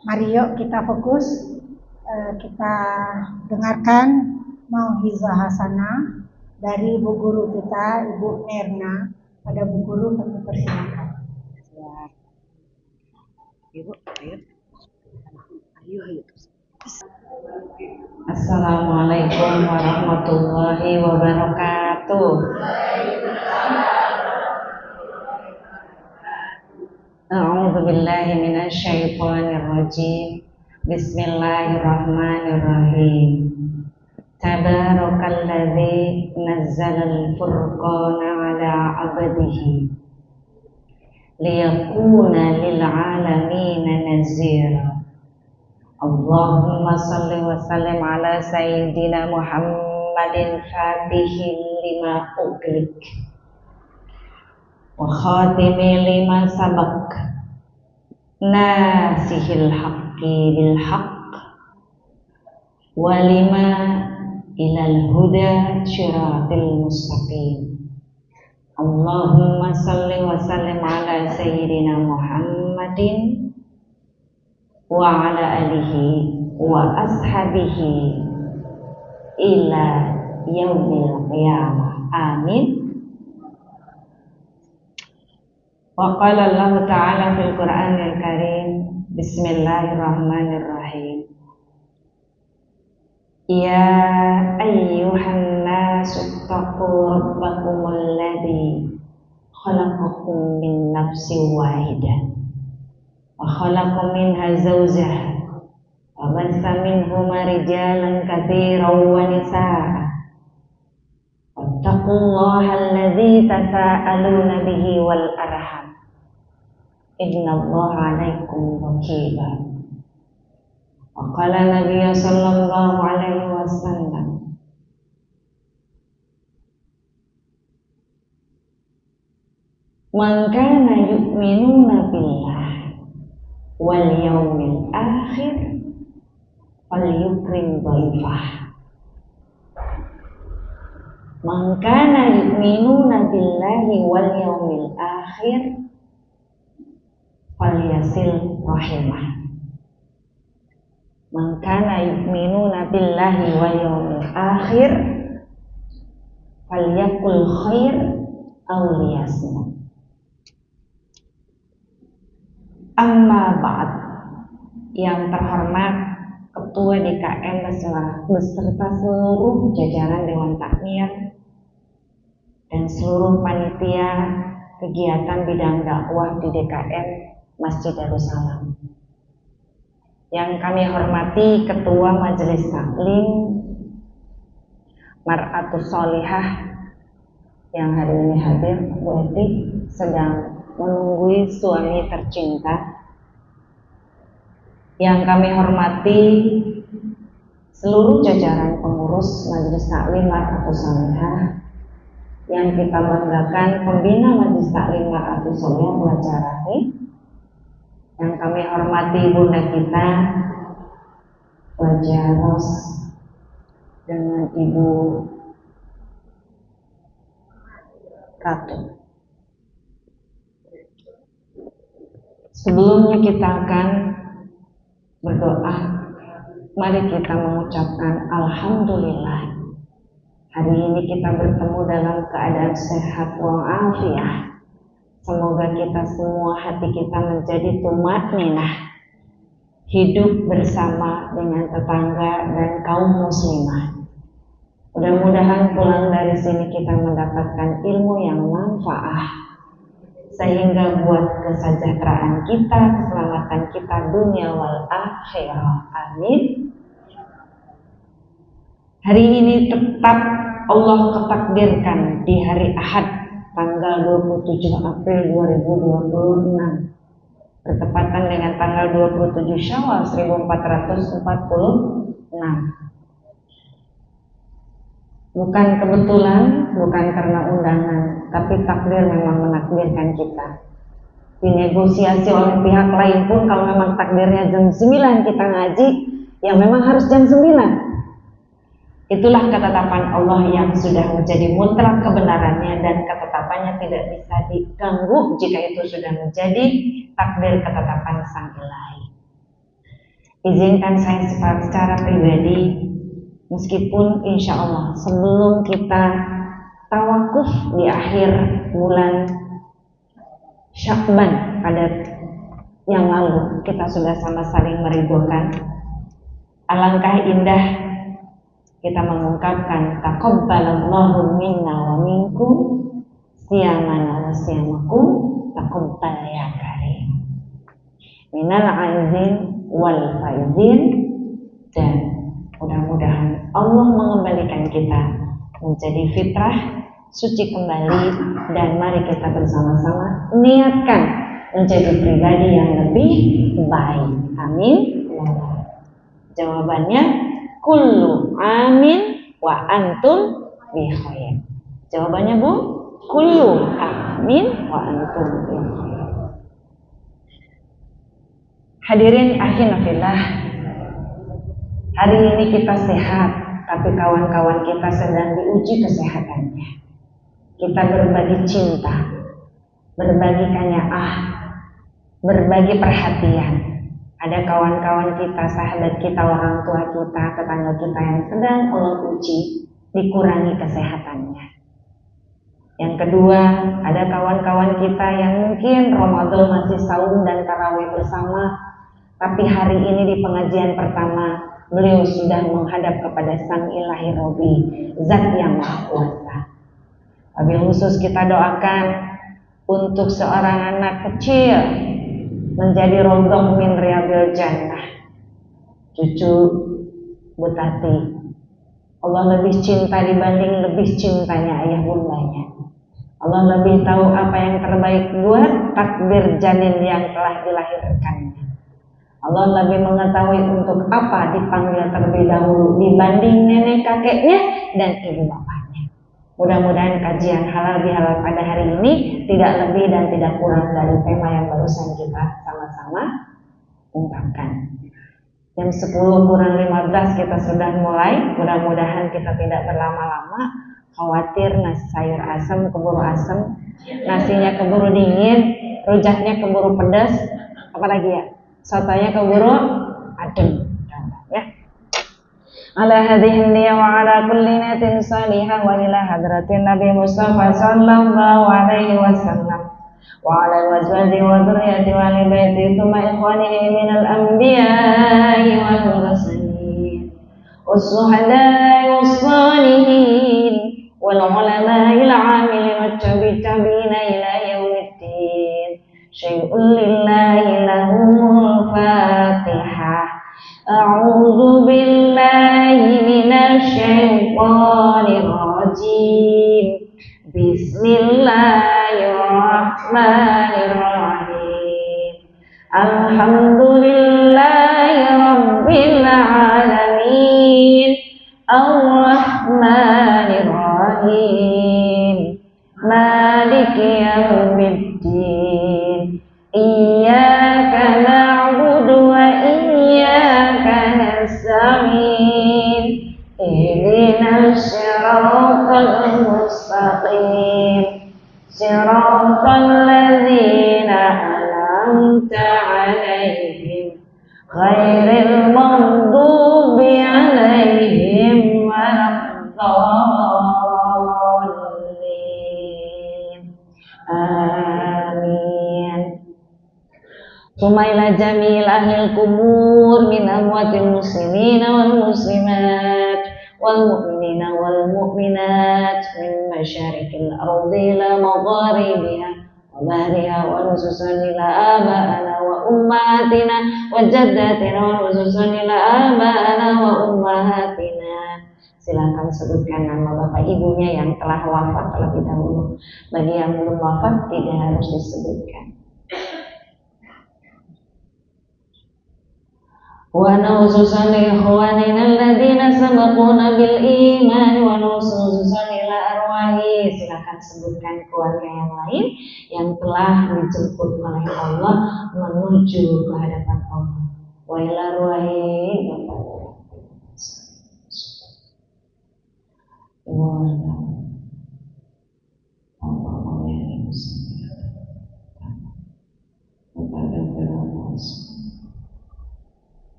Mari yuk kita fokus, kita dengarkan mau'izah hasanah dari Bu Guru kita, Ibu Mirna. Pada Bu Guru kami persilakan. Siap. Ibu, ayo. Ayo. Assalamualaikum warahmatullahi wabarakatuh. A'udzu billahi minasyaitonir rajim. Bismillahirrahmanirrahim. Tabarakalladzi nazzalal furqana 'ala 'abdihi liyakuna lil 'alamina nazira. Allahumma salli wa sallim ala sayyidina Muhammadin fatihil lima ughliq wa khatimi lima sabaq nasihil haqqi bil haqq wa lima ilal huda syiratil mustaqim. Allahumma salli wa sallim ala sayyidina Muhammadin wa ala alihi wa ashabihi ila yaumil qiyamah. Amin. Wa qala Allah Ta'ala fil Qur'anil Karim, Bismillahirrahmanirrahim. Ya ayyuhan nasu taqu rabbakumul ladzi khalaqakum min nafsin wahidah wa khalaqa minha zawjaha wa bassa minhuma rijalan katsiran wa nisaa'a wattaqullaha alladzi tasaaluna bihi wal arham innallaha 'alaikum raqiba. Wa qala Nabiy sallallahu alaihi wasallam, man kana yu'minuna billah wal yaumil akhir falyukrim dhaifah. Man kana yu'minuna billahi wal yaumil akhir falyasil rahimah. Man kana yu'minuna billahi wal yaumil akhir falyakul khair aw liyasmut. Amma ba'd. Yang terhormat Ketua DKM beserta seluruh jajaran Dewan Takmir dan seluruh panitia kegiatan bidang dakwah di DKM Masjid Darussalam. Yang kami hormati Ketua Majelis Taklim Mar'atus Sholihah yang hari ini hadir, Bu Eti sedang menunggui suami tercinta. Yang kami hormati seluruh jajaran pengurus Majelis Taklim Mar'atus Sholihah, yang kita banggakan pembina Majelis Taklim Mar'atus Sholihah Bu Haja Rafi. Yang kami hormati bunda kita Bu Haja Ros dengan Ibu Ratu. Sebelumnya kita akan berdoa. Mari kita mengucapkan Alhamdulillah. Hari ini kita bertemu dalam keadaan sehat walafiat. Semoga kita semua hati kita menjadi tumaninah, hidup bersama dengan tetangga dan kaum muslimah. Mudah-mudahan pulang dari sini kita mendapatkan ilmu yang manfaat, sehingga buat kesejahteraan kita, keselamatan kita dunia wal akhirah. Amin. Hari ini tetap Allah ketakdirkan di hari Ahad tanggal 27 April 2026 bertepatan dengan tanggal 27 Syawal 1446. Bukan kebetulan, bukan karena undangan, tapi takdir memang menakdirkan kita. Dinegosiasi oleh pihak lain pun kalau memang takdirnya jam 9 kita ngaji, ya memang harus jam 9. Itulah ketetapan Allah yang sudah menjadi mutlak kebenarannya, dan ketetapannya tidak bisa diganggu jika itu sudah menjadi takdir ketetapan Sang Ilahi. izinkan saya secara pribadi, meskipun insya Allah sebelum kita tawakuf di akhir bulan Syakban pada yang lalu, kita sudah sama saling meridhokan. Alangkah indah kita mengungkapkan taqabbalallahu minna wa minkum siyamana wa siyamakum taqabbal ya karim minal aizin wal faizin. Dan mudah-mudahan Allah mengembalikan kita menjadi fitrah suci kembali, dan mari kita bersama-sama niatkan menjadi pribadi yang lebih baik. Amin. Jawabannya kullu amin wa antum bi khair. Jawabannya Bu, kullu amin wa antum bi khair. Hadirin akhirnya, hari ini kita sehat, tapi kawan-kawan kita sedang diuji kesehatannya. Kita berbagi cinta, berbagi kanyaah, berbagi perhatian. Ada kawan-kawan kita, sahabat kita, orang tua kita, tetangga kita yang sedang Allah uji, dikurangi kesehatannya. Yang kedua, ada kawan-kawan kita yang mungkin Ramadan masih saum dan tarawih bersama, tapi hari ini di pengajian pertama beliau sudah menghadap kepada Sang Ilahi Robi, Zat yang Maha Kuasa. Wabil khusus kita doakan untuk seorang anak kecil menjadi rodoh min riyadil jannah, cucu Bu Tati. Allah lebih cinta dibanding lebih cintanya ayah bundanya. Allah lebih tahu apa yang terbaik buat takdir janin yang telah dilahirkannya. Allah lebih mengetahui untuk apa dipanggil terlebih dahulu dibanding nenek kakeknya dan ibu bapaknya. Mudah-mudahan kajian halal bihalal pada hari ini tidak lebih dan tidak kurang dari tema yang barusan kita sama-sama ungkapkan. Jam 10 kurang 15 kita sudah mulai. Mudah-mudahan kita tidak berlama-lama. Khawatir nasi sayur asam keburu asam, nasinya keburu dingin, rujaknya keburu pedas, apalagi ya, sotonya keburu adem, ya. Ala hadhihi niyya wa ala kulli niyatin salihah wa ila hadratin Nabi Mustafa sallallahu alaihi wasallam wa ala azwaji wa dzurriyyati wa ali baiti thumma ikhwanihi minal anbiya'i wal mursalin was-suhada'i was-salihin wal ulama'il 'amilin wat-tabi'ina ila yaumiddin. Syai'un lillahi lahumul fatihah. A'udzu billahi minasy syaithanir rajim. Bismillahirrahmanirrahim. Alhamdulillahi rabbil alamin. Ar-Rahmanir Rahim. Maliki yaumiddin. Iyyaka na'budu wa iyyaka nasta'in. Ihdinas siratal mustaqim. Siratal ladzina an'amta 'alaihim ghairil maghdubi 'alaihim waladdallin. Amin. Tsumma ila jamil ahlil kubur min amwatil muslimina wal muslimat wal mu'minina wal mu'minat min masyarikil ardi ila magharibiha wa bahriha wa nususan ila aba'ana wa ummahatina wa jaddatina wa nususan ila aba'ana wa ummahatina. Silakan sebutkan nama bapak ibunya yang telah wafat terlebih dahulu. Bagi yang belum wafat tidak harus disebutkan. Wa nususan li ikhwanina alladhina sabaquna bil iman wa nususan ila arwahi. Silakan sebutkan keluarga yang lain yang telah dijemput oleh Allah menuju ke hadapan Allah. Wa ila arwahi.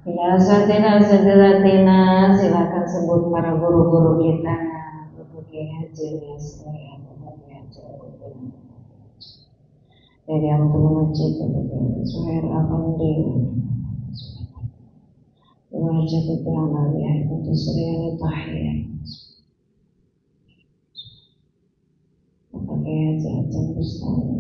Bila satina silakan sebut para guru-guru kita, berbagai haji ya, dari yang masjid, Suhair Afandi, wajib itu amaliyah itu Suryani Tahir, berbagai haji Aceh Bustani,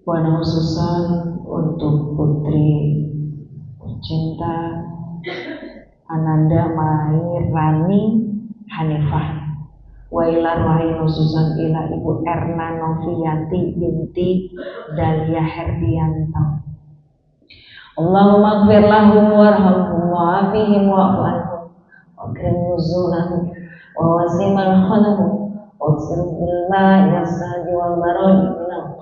Buana khususan untuk putri tercinta Ananda Mahirani Hanifah, wailar wahai khususan ila Ibu Erna Noviyati binti Dahlia Herdianto. Allahumma gfir lahum warhamhum wa'afihim wa'fu anhum wa akrim nuzulahum wa wasi' madkhalahum waghsil bil ma'i was-salji wal baradi minal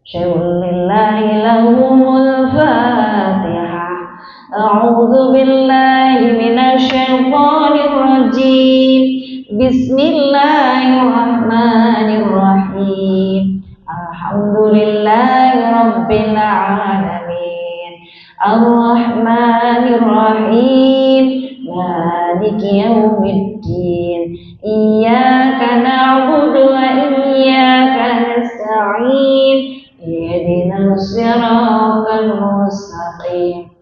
syai'un lillahi lahumul Fatihah. A'udzu billahi minasy syaithanir rajim. Bismillahirrahmanirrahim. Alhamdulillahi rabbil alamin. Ar-Rahmanir Rahim. Maliki yaumiddin. Iyyaka na'budu wa iyyaka nasta'in. Ihdinas siratal mustaqim.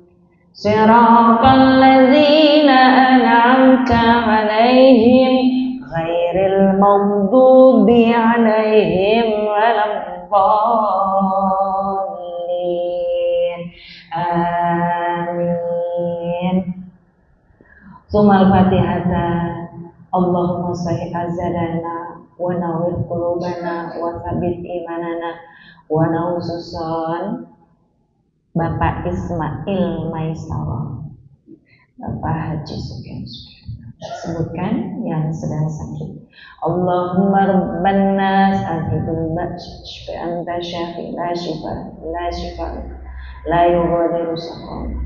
Siratal ladzina an'amta 'alaihim ghairil maghdubi 'alaihim waladdallin. Amin. Sumal Fatihata. Allahumma sahih azadana wa nawwir qulubana wa tsabbit imanana wa naususon Bapak Ismail Maisara, Bapak Haji Sugeng. Sebutkan yang sedang sakit. Allahumma rabban nas adhibul ba'sh bi anta syafi la shifa la yughadiru saqama.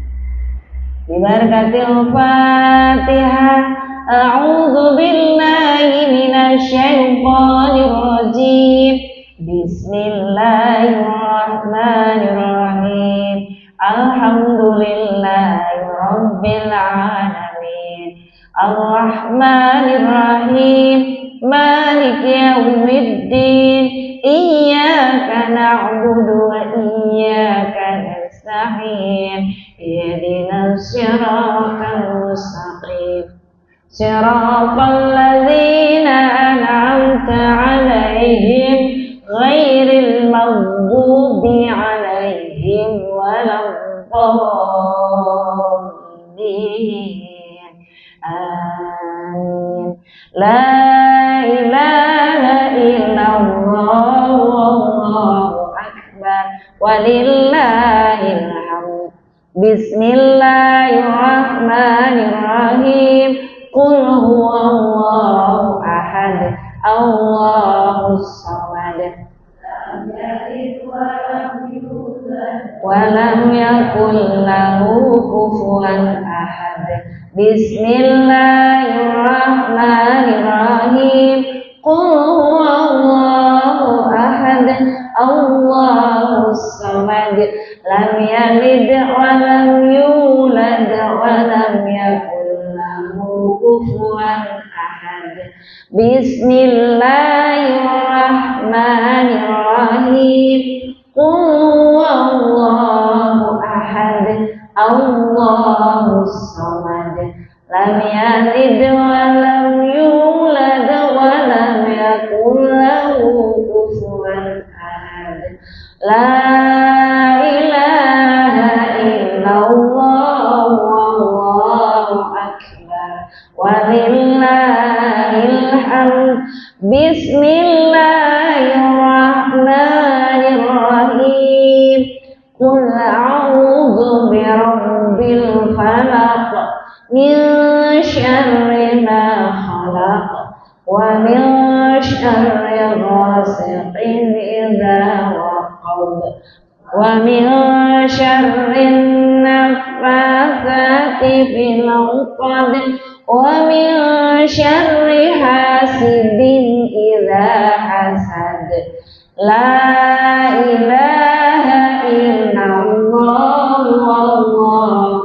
Bi barakatil Fatihah. A'udzu billahi minasy syaithanir rajim. Bismillahirrahmanirrahim. Alhamdulillahi rabbil alamin. Ar-Rahmanir Rahim. Maliki yaumiddin. Iyyaka na'budu wa iyyaka nasta'in. Ihdinas siratal mustaqim. Siratal ladzina an'amta 'alaihim ghairil maghdubi 'alaihim waladdallin. Amin. La ilaha illallah wallahu akbar walillahil hamd. Bismillahirrahmanirrahim. Qul huwallahu ahad. Allahus samad. Walam yakul lahu kufuwan ahad. Bismillahirrahmanirrahim. Qul huwallahu ahad. Allahus samad. Lam yalid wa lam yulad wa lam yakul lahu kufuwan ahad. Bismillahirrahmanirrahim. Qul huwallahu ahad. Allahus samad. Lam yalid wa lam yulad wa lam yakul lahu kufuwan ahad. La ilaha illallah wallahu akbar walillahil hamd. Bismillahirrahmanirrahim. Qul a'udzu birabbil falaq min syarri ma khalaq wa min syarri ghasiqin idza waqab wa min syarri النفاثات في العقد ومن شر حاسد إذا حسد لا إله إلا الله والله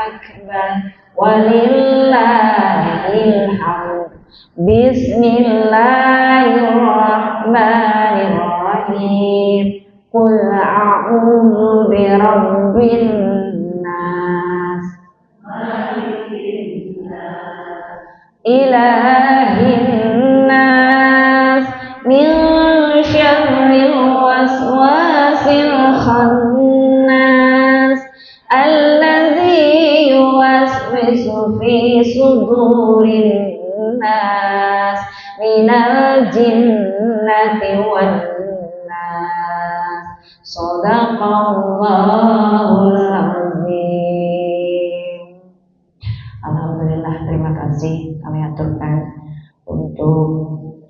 أكبر ولله الحمد بسم الله الرحمن الرحيم قل أعوذ برب الناس إله الناس من شر الوسواس الخناس الذي يوسوس في صدور الناس من الجنة والناس صدق الله العظيم. Alhamdulillah, terima kasih kami aturkan untuk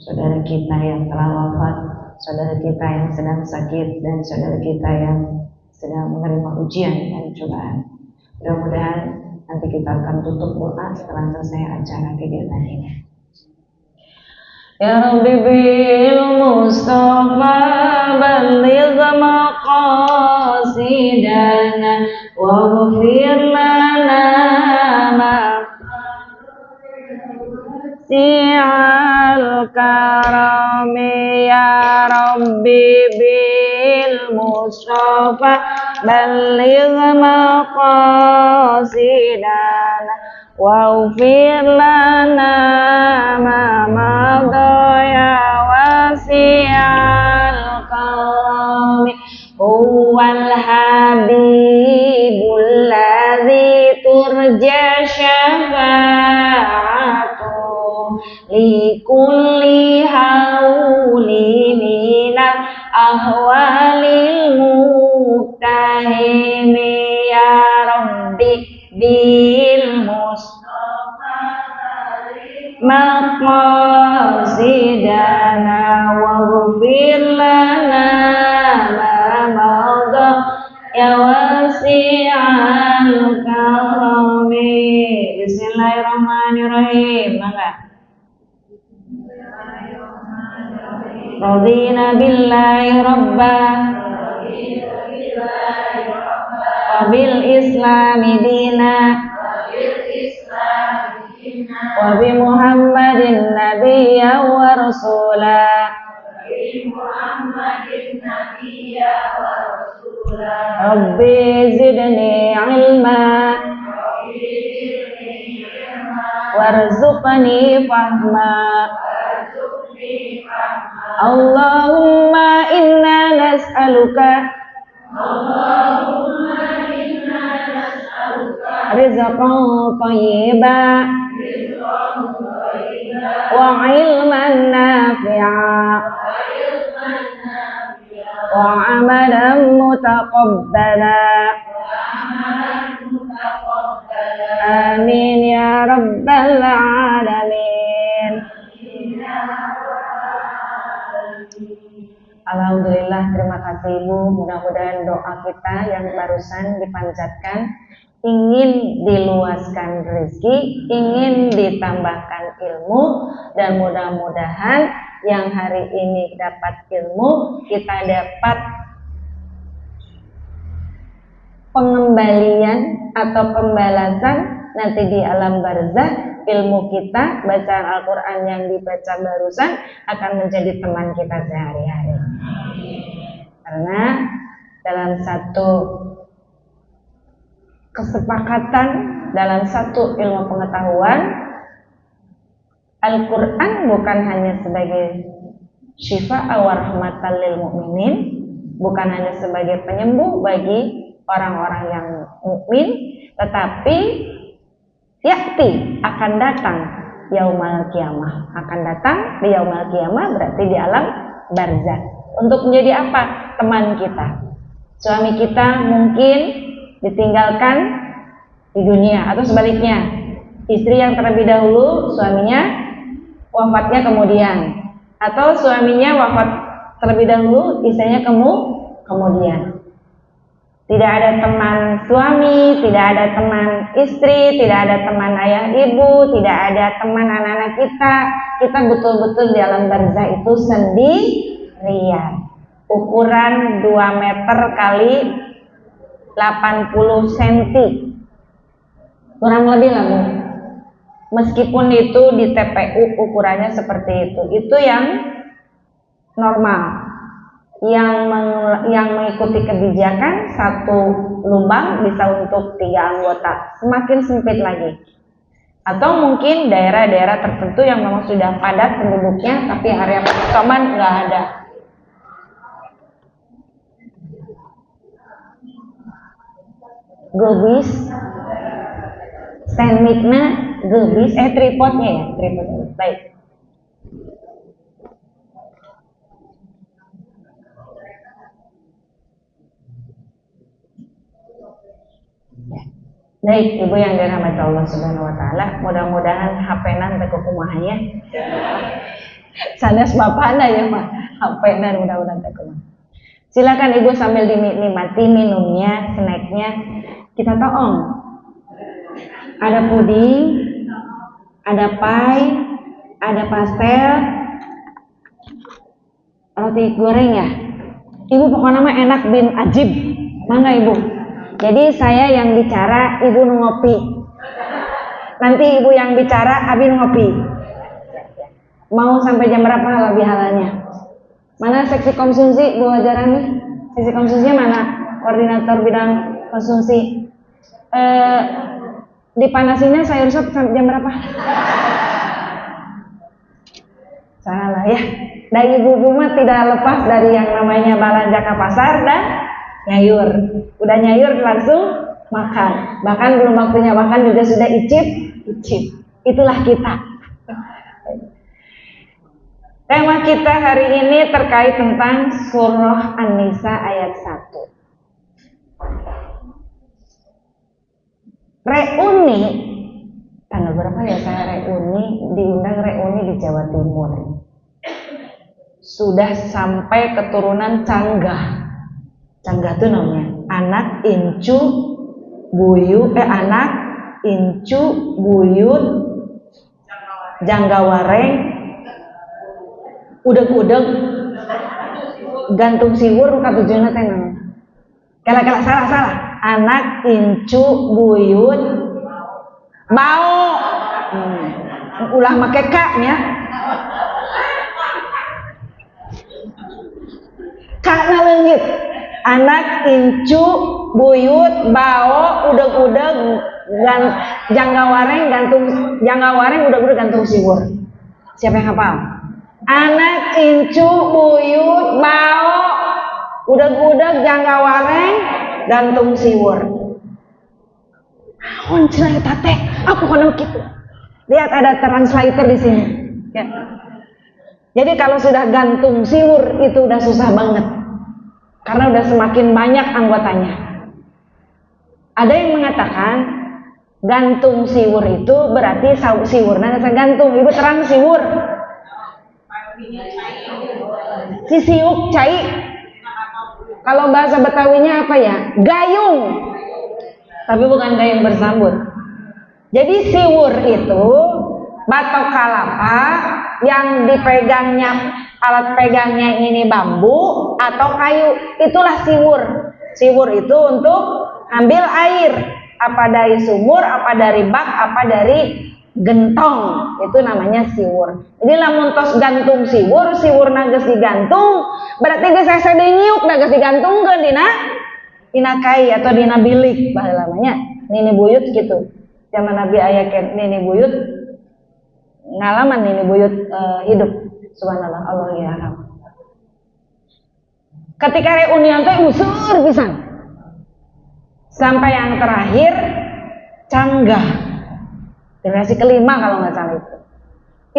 saudara kita yang telah wafat, saudara kita yang sedang sakit, dan saudara kita yang sedang menerima ujian dan cobaan. Mudah-mudahan nanti kita akan tutup doa setelah selesai acara kegiatan ini. Ya Rabbi bil Mustafa balligh maqasidana waghfir lana ma si'al karami ya Rabbi bil Mustafa balligh maqasidana waghfir lana ma madha ya wasi'al karami huwal habibul ladzi turja syafa'atu li kulli hauli minal ahwalil muktahimi ya Rabbi bil Mustafa maqasidana waghfir lana ma madha ya wasi'al karami. Bismillahirrahmanirrahim. Radina billahi rabba wa bil islami dina wa bi Muhammadin nabiyya wa rasula Rabbi zidni ilma warzuqni fahma Allahumma inna nas'aluka rizqan thayyiban wa ilman nafi'a wa amalan mutaqabbala amin ya rabbal alamin. Alhamdulillah, terima kasih Ibu. Mudah-mudahan doa kita yang barusan dipanjatkan ingin diluaskan rezeki, ingin ditambahkan ilmu, dan mudah-mudahan yang hari ini dapat ilmu, kita dapat pengembalian atau pembalasan nanti di alam barzah. Ilmu kita, bacaan Al-Quran yang dibaca barusan akan menjadi teman kita sehari-hari. Karena dalam satu kesepakatan, dalam satu ilmu pengetahuan, Al-Quran bukan hanya sebagai syifa' wa rahmatan lil mu'minin, bukan hanya sebagai penyembuh bagi orang-orang yang mukmin, tetapi yakti akan datang yaumal kiamah, akan datang di yaumal kiamah, berarti di alam barzah. Untuk menjadi apa? Teman kita. Suami kita mungkin ditinggalkan di dunia, atau sebaliknya, istri yang terlebih dahulu, suaminya wafatnya kemudian, atau suaminya wafat terlebih dahulu, istrinya kemudian. Tidak ada teman suami, tidak ada teman istri, tidak ada teman ayah ibu, tidak ada teman anak-anak kita. Kita betul-betul di alam barzah itu sendirian. Ukuran 2 meter kali 80 cm. Kurang lebih lah, Bu. Meskipun itu di TPU ukurannya seperti itu. Itu yang normal. Yang mengikuti kebijakan 1 lubang bisa untuk 3 anggota, semakin sempit lagi. Atau mungkin daerah-daerah tertentu yang memang sudah padat penduduknya tapi area pemakaman nggak ada. Gebis, stand mic-nya gebis, tripodnya ya, tripodnya. Baik. Baik, Ibu yang dirahmati Allah Subhanahu wa taala, mudah-mudahan HP-nan teu kumaha. Sanes bapana ya mah, HP-nan mudah-mudahan teu kumaha. Silakan Ibu sambil dinikmati minumnya, snacknya. Kita toong. Ada puding, ada pie, ada pastel, roti goreng ya. Ibu pokoknya mah enak bin ajib. Mangga Ibu. Jadi saya yang bicara, Ibu ngopi. Nanti Ibu yang bicara, Abi ngopi. Mau sampai jam berapa lebih halanya? Mana seksi konsumsi Bu Hajarani? Seksi konsumsinya mana? Koordinator bidang konsumsi. Dipanasinnya sayur sop sampai jam berapa? Salah ya. Dan ibu-ibu mah tidak lepas dari yang namanya belanja ke pasar dan nyayur. Udah nyayur langsung makan. Bahkan belum waktunya makan juga sudah icip. Itulah kita. Tema kita hari ini terkait tentang surah An-Nisa ayat 1. Reuni, tanggal berapa ya saya diundang reuni di Jawa Timur. Sudah sampai keturunan Canggah. Canggah itu namanya anak incu buyut, anak incu buyut janggawareng udeg-udeg gantung siwur katujuna teh namanya. Kala salah. Anak incu buyut bau. Ulah make kaknya. Kakna leungit. Anak incu buyut bau udeg-udeg janggawareng udeg-udeg gantung siwur. Siapa yang hafal? Anak incu buyut bau udeg-udeg janggawareng gantung siwur. Cenah eta teh, apa kono kitu? Lihat ada translator di sini. Ya. Jadi kalau sudah gantung siwur itu udah susah banget. Karena udah semakin banyak anggotanya. Ada yang mengatakan gantung siwur itu berarti siwurna nasa gantung. Ibu terang siwur. Sisiuk cai. Kalau bahasa Betawinya apa ya? Gayung. Tapi bukan gayung bersambut. Jadi siwur itu batok kalapa yang dipegangnya, alat pegangnya ini bambu atau kayu. Itulah siwur. Siwur itu untuk ambil air. Apa dari sumur, apa dari bak, apa dari gentong. Itu namanya siwur. Jadi lamun tos gantung siwur nages digantung, berarti geus sese nyiuk nages digantungkeun dina kai atau dina bilik baheula namanya. Nini buyut gitu. Zaman Nabi aya nini buyut ngalaman nini buyut hidup. Subhanallah, Allah ya. Ketika reunian teh usur pisan. Sampai yang terakhir Canggah. Generasi kelima kalau nggak salah itu.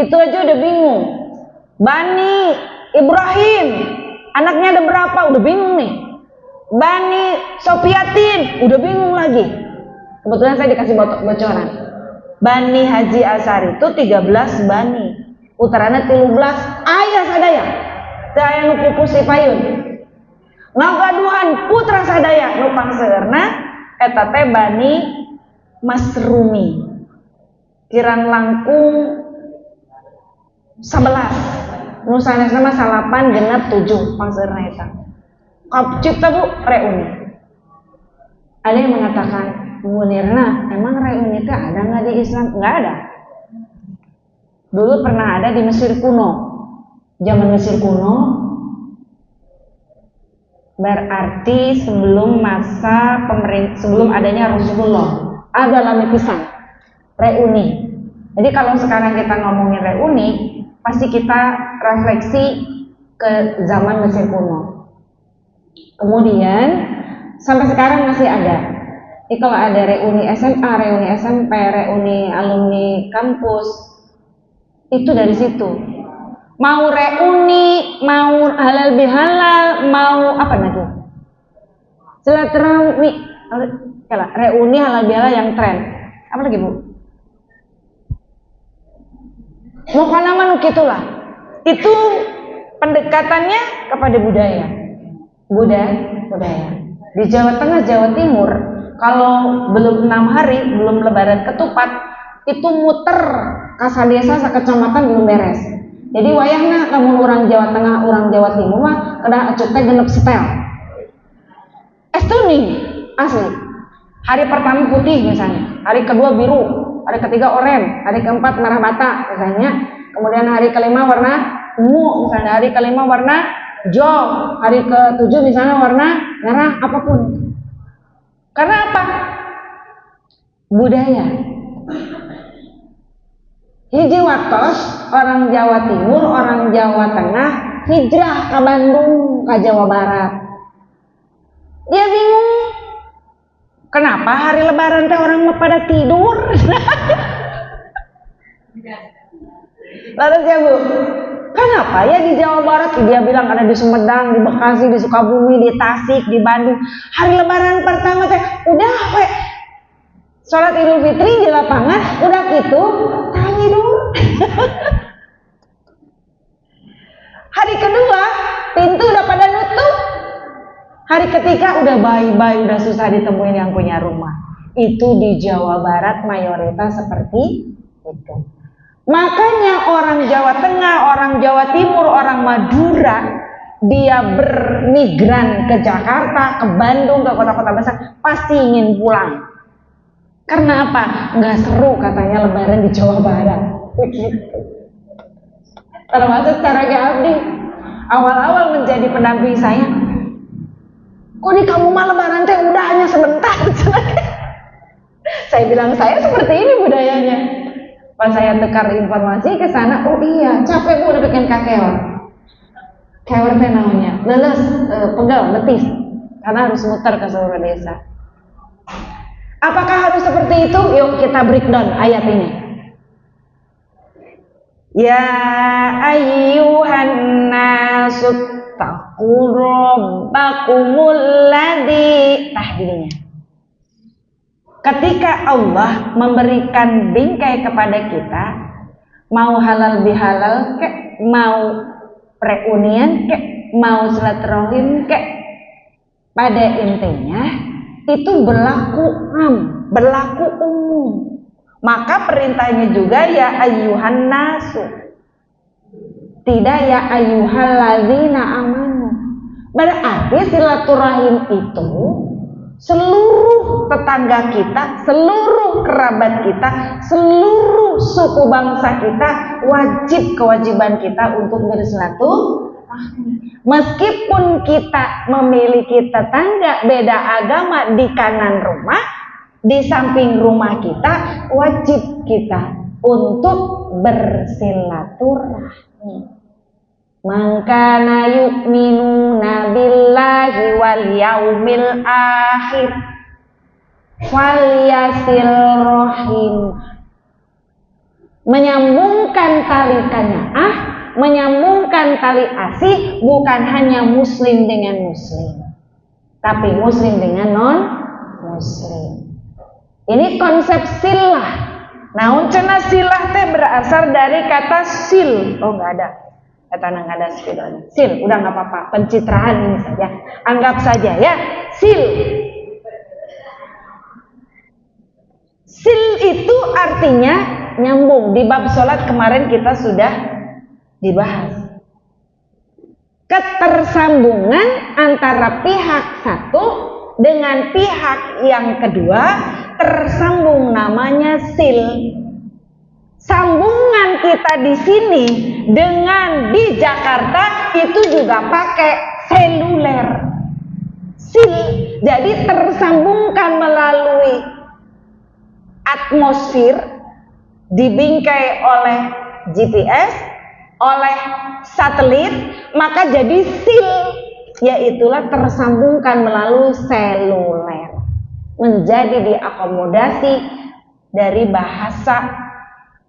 Itu aja udah bingung. Bani Ibrahim, anaknya ada berapa? Udah bingung nih. Bani Sopiatin, udah bingung lagi. Kebetulan saya dikasih bocoran. Bani Haji Asari itu 13 bani. Utarana 13 ayah sadaya. Teu aya nu pupus si payun. ngagaduhan putra sadaya nu pangseurna eta teh Bani Masrumi. Kirang langkung 11 nu sanesna mah 8 genep 7 pangseurna eta. Cipta Bu reuni. Ada yang mengatakan, Bu Nirna, emang reuni itu ada nggak di Islam? Nggak ada. Dulu pernah ada di Mesir kuno. Zaman Mesir kuno, berarti sebelum masa sebelum adanya Rasulullah, ada lami pisan reuni. Jadi kalau sekarang kita ngomongin reuni, pasti kita refleksi ke zaman Mesir kuno. Kemudian sampai sekarang masih ada. Jadi kalau ada reuni SMA, reuni SMP, reuni alumni kampus, itu dari situ. Mau reuni, mau halal bihalal, mau apa lagi? Silaturahmi, reuni halal bihalal yang tren. Apa lagi Bu? Mau kana mah gitulah. Itu pendekatannya kepada budaya. Budaya. Di Jawa Tengah, Jawa Timur, kalau belum 6 hari, belum lebaran ketupat, itu muter kasa desa sakecamatan belum beres. Jadi wayahna lamun orang Jawa Tengah, orang Jawa Timur mah kedah acuk teh genep setel. Nih asli. Hari pertama putih misalnya, hari kedua biru, hari ketiga oranye, hari keempat merah bata misalnya. Kemudian hari kelima warna ungu misalnya, hari kelima warna hijau, hari ke-7 misalnya warna merah, apapun. Karena apa? Budaya. Hiji waktos orang Jawa Timur, orang Jawa Tengah hijrah ke Bandung, ke Jawa Barat. Dia bingung, kenapa hari Lebaran teh orang mau pada tidur? Lalu ya Bu, kenapa ya di Jawa Barat? Dia bilang ada di Sumedang, di Bekasi, di Sukabumi, di Tasik, di Bandung. Hari Lebaran pertama teh udah sholat Idul Fitri di lapangan, udah gitu tidur. Hari kedua pintu udah pada nutup. Hari ketiga udah bye-bye, udah susah ditemuin yang punya rumah. Itu di Jawa Barat mayoritas seperti itu. Makanya orang Jawa Tengah, orang Jawa Timur, orang Madura, dia bermigran ke Jakarta, ke Bandung, ke kota-kota besar, pasti ingin pulang. Karena apa? Nggak seru katanya Lebaran di Jawa Barat. Begitu. Termasuk cara Abdi. Awal-awal menjadi pendamping saya. Kok di kamu mah Lebaran teh udah hanya sebentar? Saya bilang saya seperti ini budayanya. Pas saya tekar informasi ke sana, oh iya, capek Bu udah bikin kakeor. Keor teh namanya, leles, pegal, betis, karena harus muter ke seluruh desa. Apakah harus seperti itu? Yuk kita breakdown ayat ini. Ya ayyuhan nasu taqu rabbakumul ladzi tahdidnya. Ketika Allah memberikan bingkai kepada kita, mau halal bihalal kek, mau reunian kek, mau silaturahim kek, pada intinya itu berlaku umum. Maka perintahnya juga ya ayyuhan nasu, tidak ya ayyuhalladzina amanu. Berarti silaturahim itu seluruh tetangga kita, seluruh kerabat kita, seluruh suku bangsa kita, kewajiban kita untuk bersilaturahmi. Meskipun kita memiliki tetangga beda agama di kanan rumah, di samping rumah kita, wajib kita untuk bersilaturahmi. Mangkana yu'minuna billahi wal yaumil akhir falyasil rahim. Menyambungkan tali kanaah, menyambungkan tali asih bukan hanya muslim dengan muslim, tapi muslim dengan non muslim. Ini konsep silah. Naon cenah silah teh berasal dari kata sil. Oh enggak ada. Kata nang ada spidol. Sil, udah nggak apa-apa, pencitraan ini saja. Anggap saja ya, sil. Sil itu artinya nyambung. Di bab sholat kemarin kita sudah dibahas. Ketersambungan antara pihak satu dengan pihak yang kedua tersambung, namanya sil. Sambungan kita di sini dengan di Jakarta itu juga pakai seluler. Sil, jadi tersambungkan melalui atmosfer, dibingkai oleh GPS, oleh satelit, maka jadi sil, yaitulah tersambungkan melalui seluler, menjadi diakomodasi dari bahasa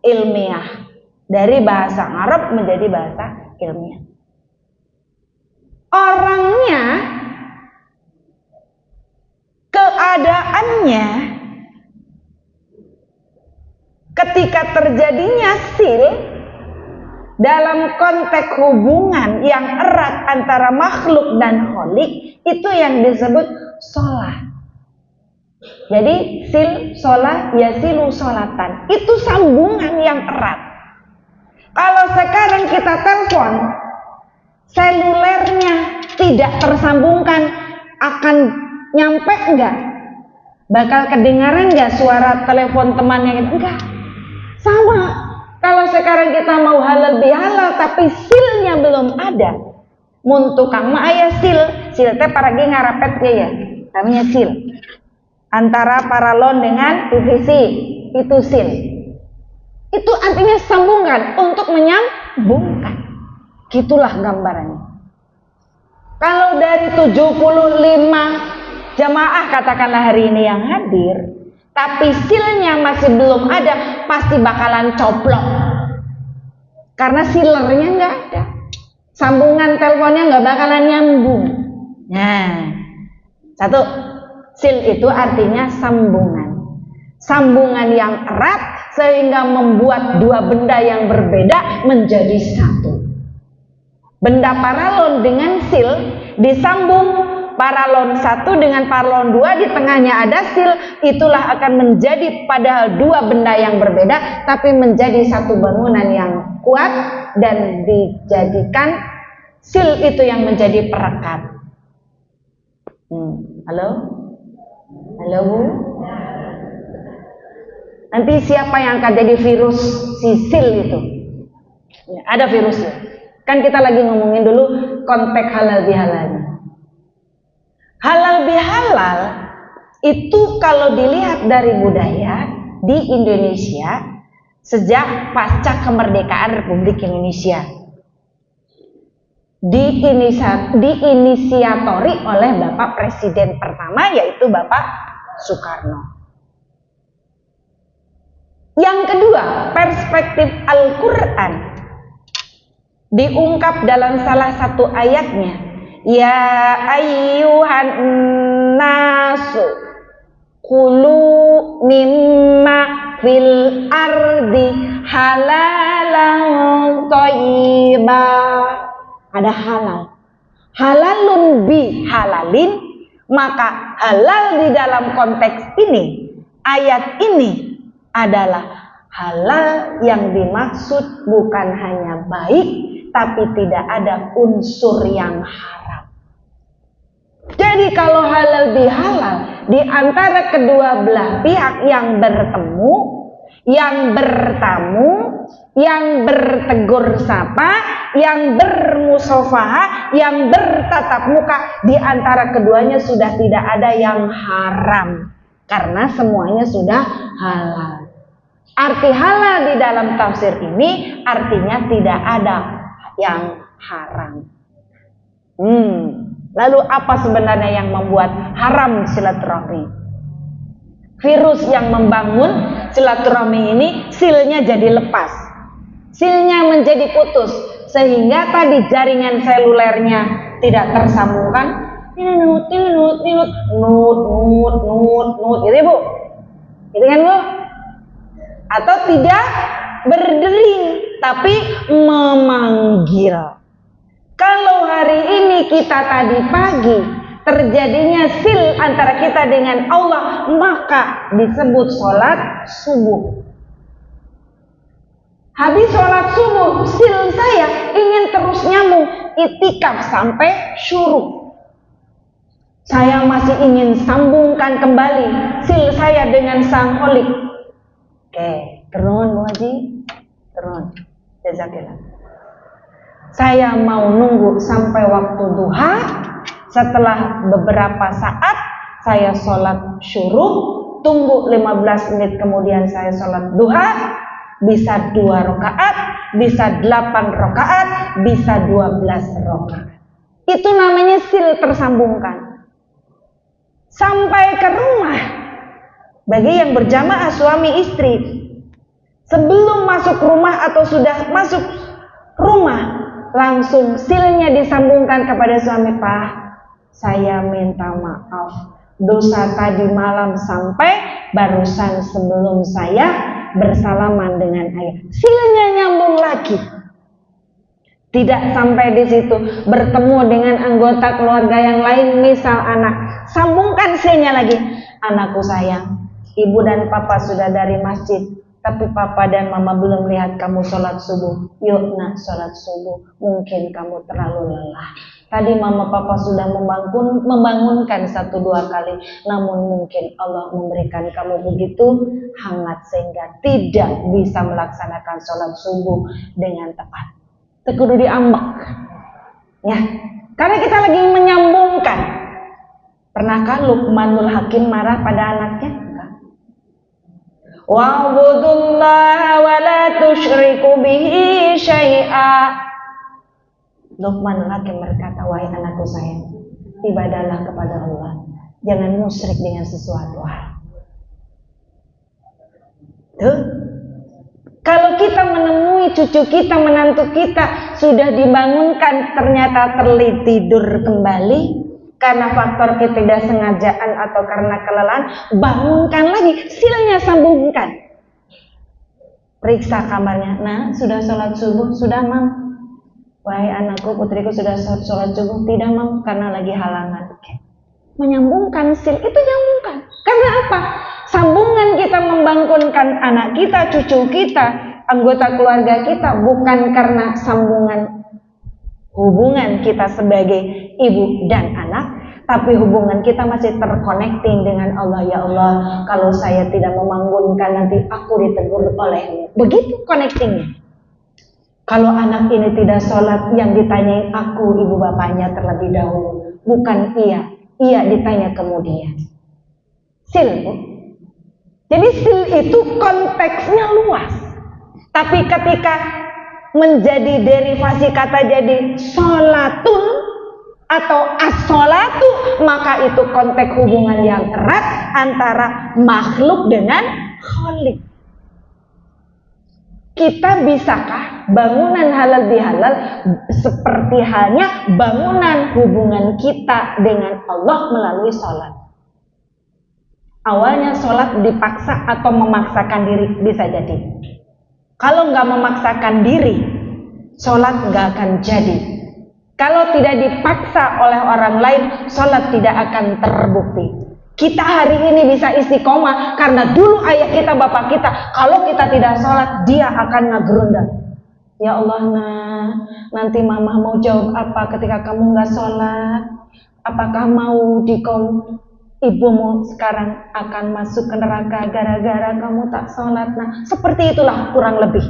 ilmiah, dari bahasa Arab menjadi bahasa ilmiah. Orangnya, keadaannya, ketika terjadinya sil dalam konteks hubungan yang erat antara makhluk dan kholik, itu yang disebut sholat. Jadi sil, sholat, yasilu sholatan, itu sambungan yang erat. Kalau sekarang kita telepon, selulernya tidak tersambungkan, akan nyampe enggak? Bakal kedengaran enggak suara telepon temannya? Enggak. Sama. Kalau sekarang kita mau halal bihalal tapi silnya belum ada, mun tukang mah aya sil teh paragi ngarapet ya, namanya sil. Antara paralon dengan PVC itu sil. Itu artinya sambungan, untuk menyambungkan. Gitulah gambarannya. Kalau dari 75 jamaah katakanlah hari ini yang hadir, tapi silnya masih belum ada, pasti bakalan coplok. Karena silernya nggak ada, sambungan teleponnya nggak bakalan nyambung. Nah, satu, sil itu artinya sambungan, sambungan yang erat sehingga membuat dua benda yang berbeda menjadi satu. Benda paralon dengan sil disambung. Paralon 1 dengan paralon 2 di tengahnya ada sil, itulah akan menjadi padahal dua benda yang berbeda tapi menjadi satu bangunan yang kuat dan dijadikan sil itu yang menjadi perekat. Halo? Halo Bu? Nanti siapa yang akan jadi virus si sil itu? Ya, ada virusnya. Kan kita lagi ngomongin dulu konteks halal bihalalnya. Halal bihalal itu kalau dilihat dari budaya di Indonesia sejak pasca kemerdekaan Republik Indonesia diinisiatori oleh Bapak Presiden pertama, yaitu Bapak Soekarno. Yang kedua, perspektif Al-Quran diungkap dalam salah satu ayatnya. Ya ayyuhan nasu kulu mimma fil ardi halalan thayyiba. Ada halal, halalun bi halalin, maka halal di dalam konteks ini, ayat ini adalah halal yang dimaksud bukan hanya baik, tapi tidak ada unsur yang haram. Jadi kalau halal bihalal di antara kedua belah pihak yang bertemu, yang bertamu, yang bertegur sapa, yang bermusafahah, yang bertatap muka, di antara keduanya sudah tidak ada yang haram karena semuanya sudah halal. Arti halal di dalam tafsir ini artinya tidak ada yang haram. Lalu apa sebenarnya yang membuat haram silaturahmi? Virus yang membangun silaturahmi ini, silnya jadi lepas, silnya menjadi putus, sehingga tadi jaringan selulernya tidak tersambungkan. Nut, gitu Bu? Gitu kan Bu? Atau tidak berdering, tapi memanggil. Kalau hari ini kita tadi pagi terjadinya sil antara kita dengan Allah, maka disebut sholat subuh. Habis sholat subuh, sil saya ingin terus nyambung, itikaf sampai syuruk. Saya masih ingin sambungkan kembali sil saya dengan sang holik. Oke, turun Bu Haji, turun. Jazakillah. Saya mau nunggu sampai waktu duha. Setelah beberapa saat saya sholat syuruk, tunggu 15 menit kemudian saya sholat duha, bisa 2 rakaat, bisa 8 rakaat, bisa 12 rakaat. Itu namanya sil tersambungkan. Sampai ke rumah, bagi yang berjamaah suami istri, sebelum masuk rumah atau sudah masuk rumah, langsung silnya disambungkan kepada suami. Pak, saya minta maaf, dosa tadi malam sampai barusan sebelum saya bersalaman dengan ayah. Silnya nyambung lagi. Tidak sampai di situ, bertemu dengan anggota keluarga yang lain, misal anak, sambungkan silnya lagi. Anakku sayang, ibu dan papa sudah dari masjid, tapi papa dan mama belum lihat kamu sholat subuh. Yuk nak sholat subuh, mungkin kamu terlalu lelah. Tadi mama papa sudah membangunkan 1-2 kali, namun mungkin Allah memberikan kamu begitu hangat sehingga tidak bisa melaksanakan sholat subuh dengan tepat. Kudu diambek, ya, karena kita lagi menyambungkan. Pernahkah Luqmanul Hakim marah pada anaknya? Wa'budullaha wa la tusyriku bihi syai'a. Luqmanul Hakim berkata, wahai anakku sayang, ibadahlah kepada Allah, jangan musyrik dengan sesuatu hal. Tuh. Kalau kita menemui cucu kita, menantu kita sudah dibangunkan, ternyata tertidur kembali karena faktor ketidaksengajaan atau karena kelelahan, bangunkan lagi, silnya sambungkan. Periksa kamarnya, nah sudah sholat subuh, sudah mam. Wahai anakku, putriku sudah sholat subuh, tidak mam, karena lagi halangan. Menyambungkan sil, itu nyambungkan. Karena apa? Sambungan kita membangunkan anak kita, cucu kita, anggota keluarga kita, bukan karena sambungan hubungan kita sebagai ibu dan anak, tapi hubungan kita masih terconnecting dengan Allah. Ya Allah, kalau saya tidak membangunkan nanti aku ditegur oleh-Mu. Begitu connectingnya. Kalau anak ini tidak sholat, yang ditanyain aku ibu bapaknya terlebih dahulu, bukan ia ditanya kemudian. Sil, Bu. Jadi sil itu konteksnya luas. Tapi ketika menjadi derivasi kata jadi sholatun atau as-sholatu, maka itu konteks hubungan yang erat antara makhluk dengan khalik. Kita bisakah bangunan halal bihalal seperti halnya bangunan hubungan kita dengan Allah melalui sholat? Awalnya sholat dipaksa atau memaksakan diri, bisa jadi. Kalau nggak memaksakan diri, sholat nggak akan jadi. Kalau tidak dipaksa oleh orang lain, sholat tidak akan terbukti. Kita hari ini bisa istiqomah karena dulu ayah kita, bapak kita, kalau kita tidak sholat, dia akan ngagerundang. Ya Allah, nanti mama mau jawab apa ketika kamu nggak sholat? Apakah mau ibumu sekarang akan masuk ke neraka gara-gara kamu tak sholat? Nah, seperti itulah kurang lebih.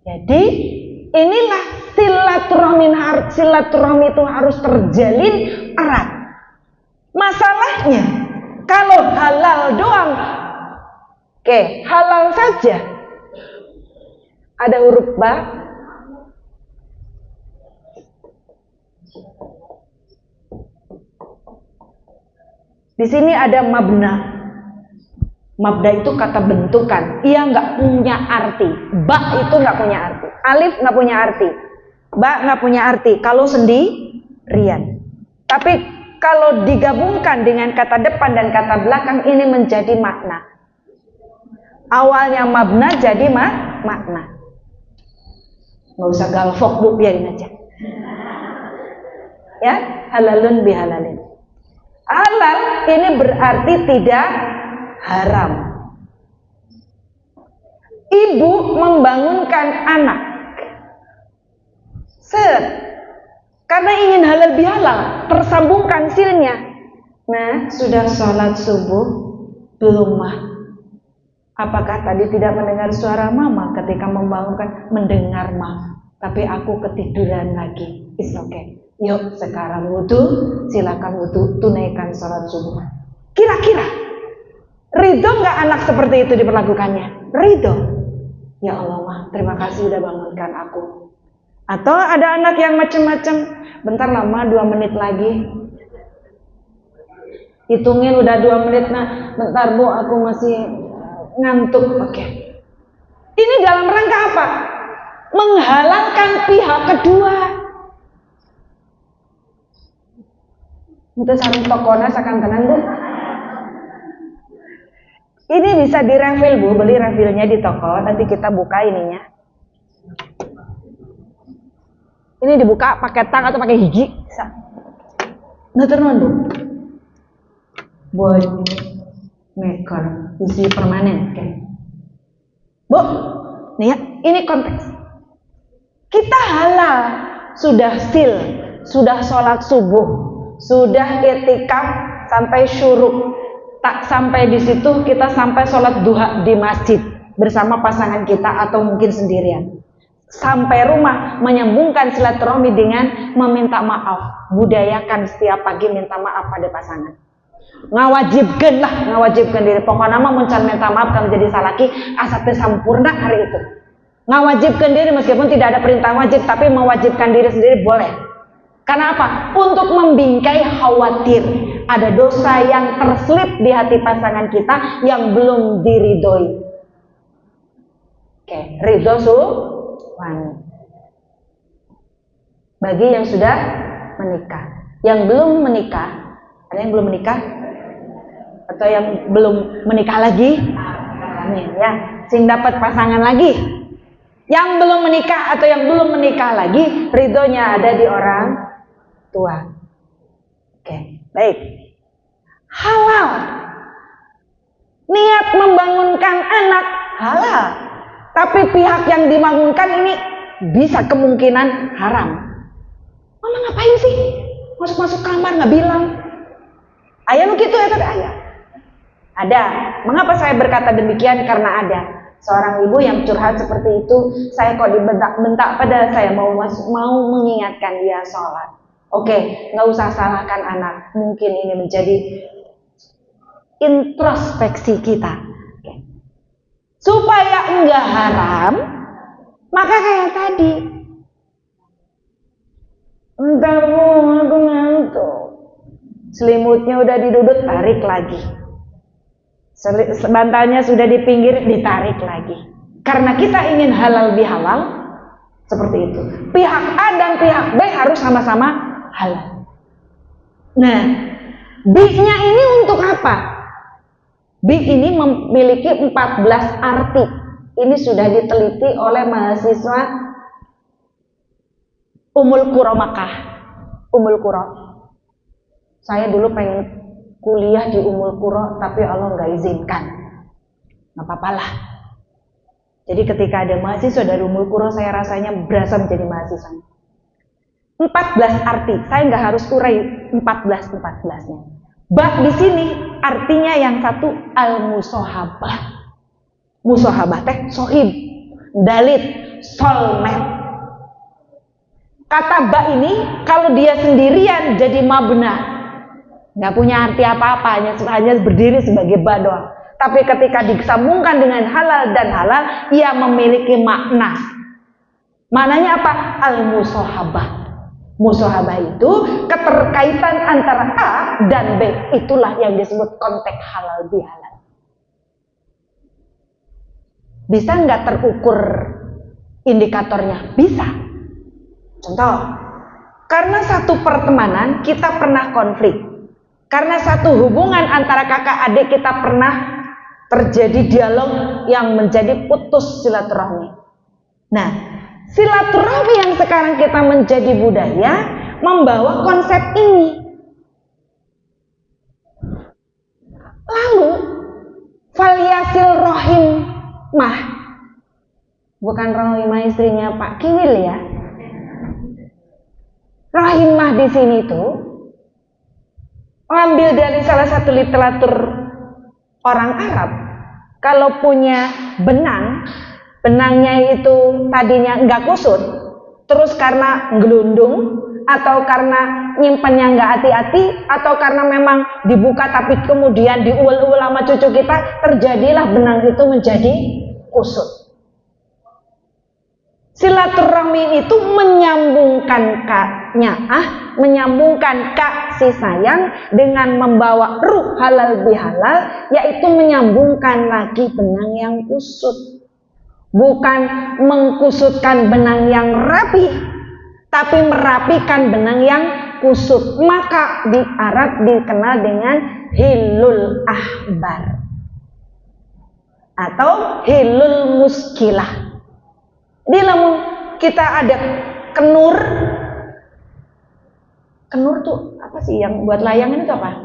Jadi inilah silaturahmi itu harus terjalin erat. Masalahnya kalau halal doang, halal saja, ada huruf ba, di sini ada mabna. Mabda itu kata bentukan, ia nggak punya arti. Ba itu nggak punya arti. Alif nggak punya arti. Ba nggak punya arti kalau sendirian. Tapi kalau digabungkan dengan kata depan dan kata belakang, ini menjadi makna. Awalnya mabna jadi makna. Nggak usah galvok Bu, biarin aja. Ya, halalun bihalalin. Halal ini berarti tidak haram. Ibu membangunkan anak. Karena ingin halal bihalal, tersambungkan silnya. Nah, sudah sholat subuh belum mah? Apakah tadi tidak mendengar suara mama ketika membangunkan? Mendengar mah, tapi aku ketiduran lagi. It's okay. Yuk sekarang wudu, silakan wudu, tunaikan sholat subuh. Kira-kira ridho nggak anak seperti itu diperlakukannya? Ridho. Ya Allah mah, terima kasih udah bangunkan aku. Atau ada anak yang macam-macam, bentar lama 2 menit lagi. Hitungin udah 2 menit, nah bentar Bu, aku masih ngantuk. Oke. Ini dalam rangka apa? Menghalalkan pihak kedua. Itu sarung tokona sakantenan Bu. Ini bisa direfill Bu, beli refillnya di toko, nanti kita buka ininya. Ini dibuka pakai tang atau pakai gigi? Bisa. Nah turun Bu. Boy maker isi permanen, oke. Bu, nih ya, ini konteks. Kita halal, sudah sil, sudah sholat subuh, sudah i'tikaf sampai syuruk. Tak sampai di situ kita sampai sholat duha di masjid bersama pasangan kita atau mungkin sendirian. Sampai rumah menyambungkan silaturahmi dengan meminta maaf. Budayakan setiap pagi minta maaf pada pasangan. Ngawajibkan diri. Pokoknya mah muncal minta maaf kalau jadi salaki asate sampurna hari itu. Ngawajibkan diri meskipun tidak ada perintah wajib, tapi mewajibkan diri sendiri boleh. Karena apa? Untuk membingkai khawatir ada dosa yang terselip di hati pasangan kita yang belum diridhoi. Oke, ridho bagi yang sudah menikah. Yang belum menikah, ada yang belum menikah atau yang belum menikah lagi, amin ya, sing dapat pasangan lagi. Yang belum menikah atau yang belum menikah lagi, ridhonya ada di orang tua. Oke, baik. Halal. Niat membangunkan anak halal. Tapi pihak yang dibangunkan ini bisa kemungkinan haram. Mama ngapain sih? Masuk-masuk kamar nggak bilang. Ayah lu gitu ya tadi ayah. Ada. Mengapa saya berkata demikian? Karena ada seorang ibu yang curhat seperti itu. Saya kok dibentak pada saya mau mengingatkan dia sholat. Oke, nggak usah salahkan anak. Mungkin ini menjadi introspeksi kita. Supaya enggak haram, maka kayak tadi. Entar Bu, aku ngantuk. Selimutnya udah didudut, tarik lagi. Bantalnya sudah di pinggir, ditarik lagi. Karena kita ingin halal bihalal, seperti itu. Pihak A dan pihak B harus sama-sama halal. Nah, B-nya ini untuk apa? B ini memiliki 14 arti. Ini sudah diteliti oleh mahasiswa Ummul Qura Makkah. Ummul Qura. Saya dulu pengen kuliah di Ummul Qura, tapi Allah nggak izinkan. Nggak apa-apa lah. Jadi ketika ada mahasiswa dari Ummul Qura, saya rasanya berasa menjadi mahasiswa. 14 arti. Saya nggak harus urai 14-14-nya. Bak di sini artinya yang satu al-musohabah. Musohabah teh sohib, dalit, soulmate. Kata bak ini kalau dia sendirian jadi mabna, nggak punya arti apa-apa, hanya berdiri sebagai ba doang. Tapi ketika disambungkan dengan halal dan halal, ia memiliki makna. Maknanya apa? Al-musohabah. Musohabah itu keterkaitan antara A dan B. Itulah yang disebut konteks halal bihalal. Bisa nggak terukur indikatornya? Bisa. Contoh, karena satu pertemanan kita pernah konflik. Karena satu hubungan antara kakak adik kita pernah terjadi dialog yang menjadi putus silaturahmi. Nah, silaturahmi yang sekarang kita menjadi budaya membawa konsep ini. Lalu Falyasil Rohimah, bukan Rohimah istrinya Pak Kiwil ya. Rohimah di sini tuh ambil dari salah satu literatur orang Arab. Kalau punya benang, benangnya itu tadinya enggak kusut, terus karena gelundung, atau karena nyimpennya enggak hati-hati, atau karena memang dibuka tapi kemudian diuel-uel sama cucu kita, terjadilah benang itu menjadi kusut. Silaturahmi itu menyambungkan menyambungkan kasih sayang dengan membawa ruh halal bihalal, yaitu menyambungkan lagi benang yang kusut. Bukan mengkusutkan benang yang rapi, tapi merapikan benang yang kusut. Maka di Arab dikenal dengan hilul ahbar atau hilul muskilah. Jadi namun kita ada kenur tuh apa sih yang buat layangan itu apa?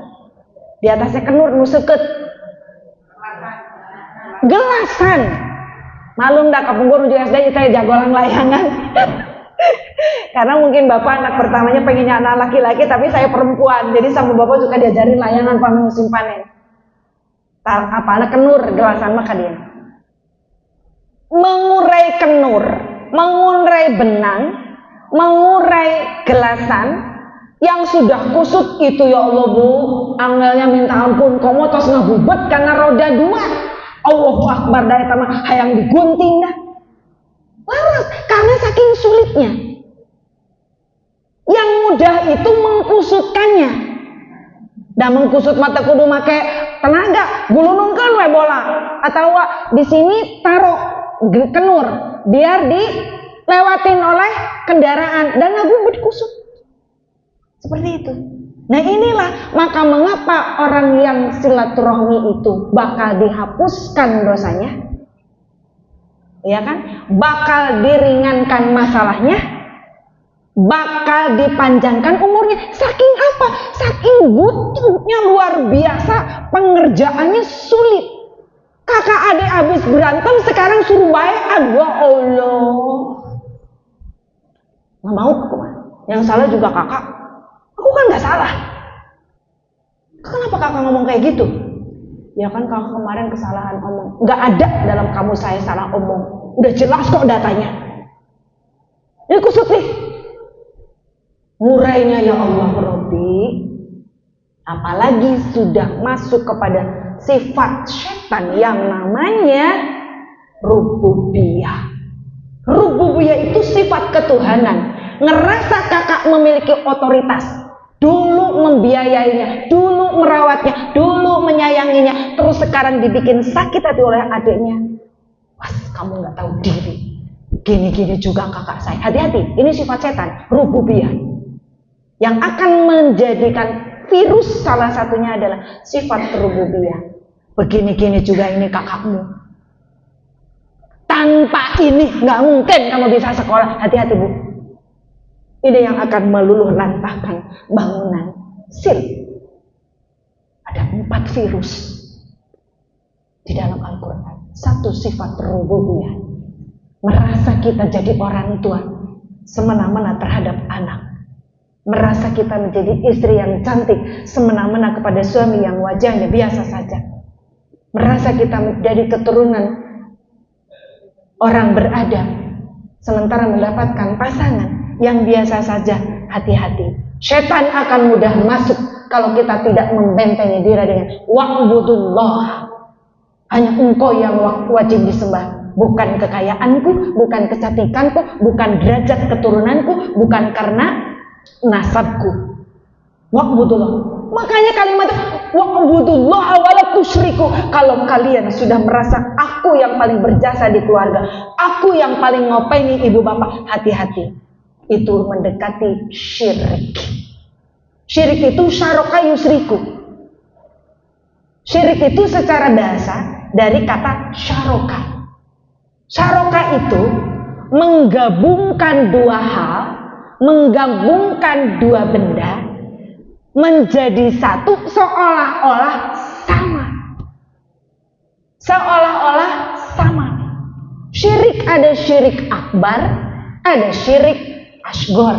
Di atasnya kenur nuseket. Gelasan. Malum dah kapung guru SD saya jagoan layangan. Karena mungkin bapak anak pertamanya pengennya anak laki-laki, tapi saya perempuan, jadi sama bapak juga diajarin layangan pada musim panen. Apa anak kenur gelasan maka dia mengurai kenur, mengurai benang, mengurai gelasan yang sudah kusut itu. Ya Allah bu, angelnya minta ampun, komo tos ngabubet karena roda dua. Allahu Akbar, daya tamah hayang digunting dah. Laras, karena saking sulitnya. Yang mudah itu mengkusutkannya. Dan mengkusut mata kudu make tenaga, gulunungkeun we bola, atau di sini taruh kenur biar dilewatin oleh kendaraan dan ngabubet kusut. Seperti itu. Nah inilah maka mengapa orang yang silaturahmi itu bakal dihapuskan dosanya, ya kan? Bakal diringankan masalahnya, bakal dipanjangkan umurnya. Saking apa? Saking butuhnya luar biasa, pengerjaannya sulit. Kakak adik habis berantem sekarang suruh baik, ya Allah. Nggak mau aku mah. Yang salah juga kakak. Aku kan nggak salah. Kenapa kakak ngomong kayak gitu? Ya kan kakak kemarin kesalahan omong. Nggak ada dalam kamu saya salah omong. Udah jelas kok datanya. Ini kusut nih. Murainya ya Allah Rabbi. Apalagi sudah masuk kepada sifat setan yang namanya rububiyah. Rububiyah itu sifat ketuhanan. Ngerasa kakak memiliki otoritas. Dulu membiayainya, dulu merawatnya, dulu menyayanginya, terus sekarang dibikin sakit hati oleh adiknya. Was, kamu nggak tahu diri. Gini-gini juga kakak saya. Hati-hati, ini sifat setan, rububiyah. Yang akan menjadikan virus salah satunya adalah sifat rububiyah. Begini-gini juga ini kakakmu. Tanpa ini nggak mungkin kamu bisa sekolah. Hati-hati bu. Ini yang akan meluluh lantahkan bangunan sil. Ada 4 virus di dalam Al-Quran. 1 sifat rububiyah. Merasa kita jadi orang tua semena-mena terhadap anak. Merasa kita menjadi istri yang cantik semena-mena kepada suami yang wajahnya biasa saja. Merasa kita menjadi keturunan orang beradab, sementara mendapatkan pasangan yang biasa saja. Hati-hati, setan akan mudah masuk kalau kita tidak membentengi diri dengan wa'budullah. Hanya engkau yang wajib disembah, bukan kekayaanku, bukan kecantikanku, bukan derajat keturunanku, bukan karena nasabku. Wa'budullah. Makanya kalimat wa'budullah wala tusyriku. Kalau kalian sudah merasa aku yang paling berjasa di keluarga, aku yang paling ngopeni ibu bapak, hati-hati. Itu mendekati syirik. Syirik itu syaraka yusriku. Syirik itu secara bahasa dari kata syaroka. Syaroka itu menggabungkan dua hal, menggabungkan dua benda menjadi satu seolah-olah sama. Seolah-olah sama. Syirik ada syirik akbar, ada syirik asghar.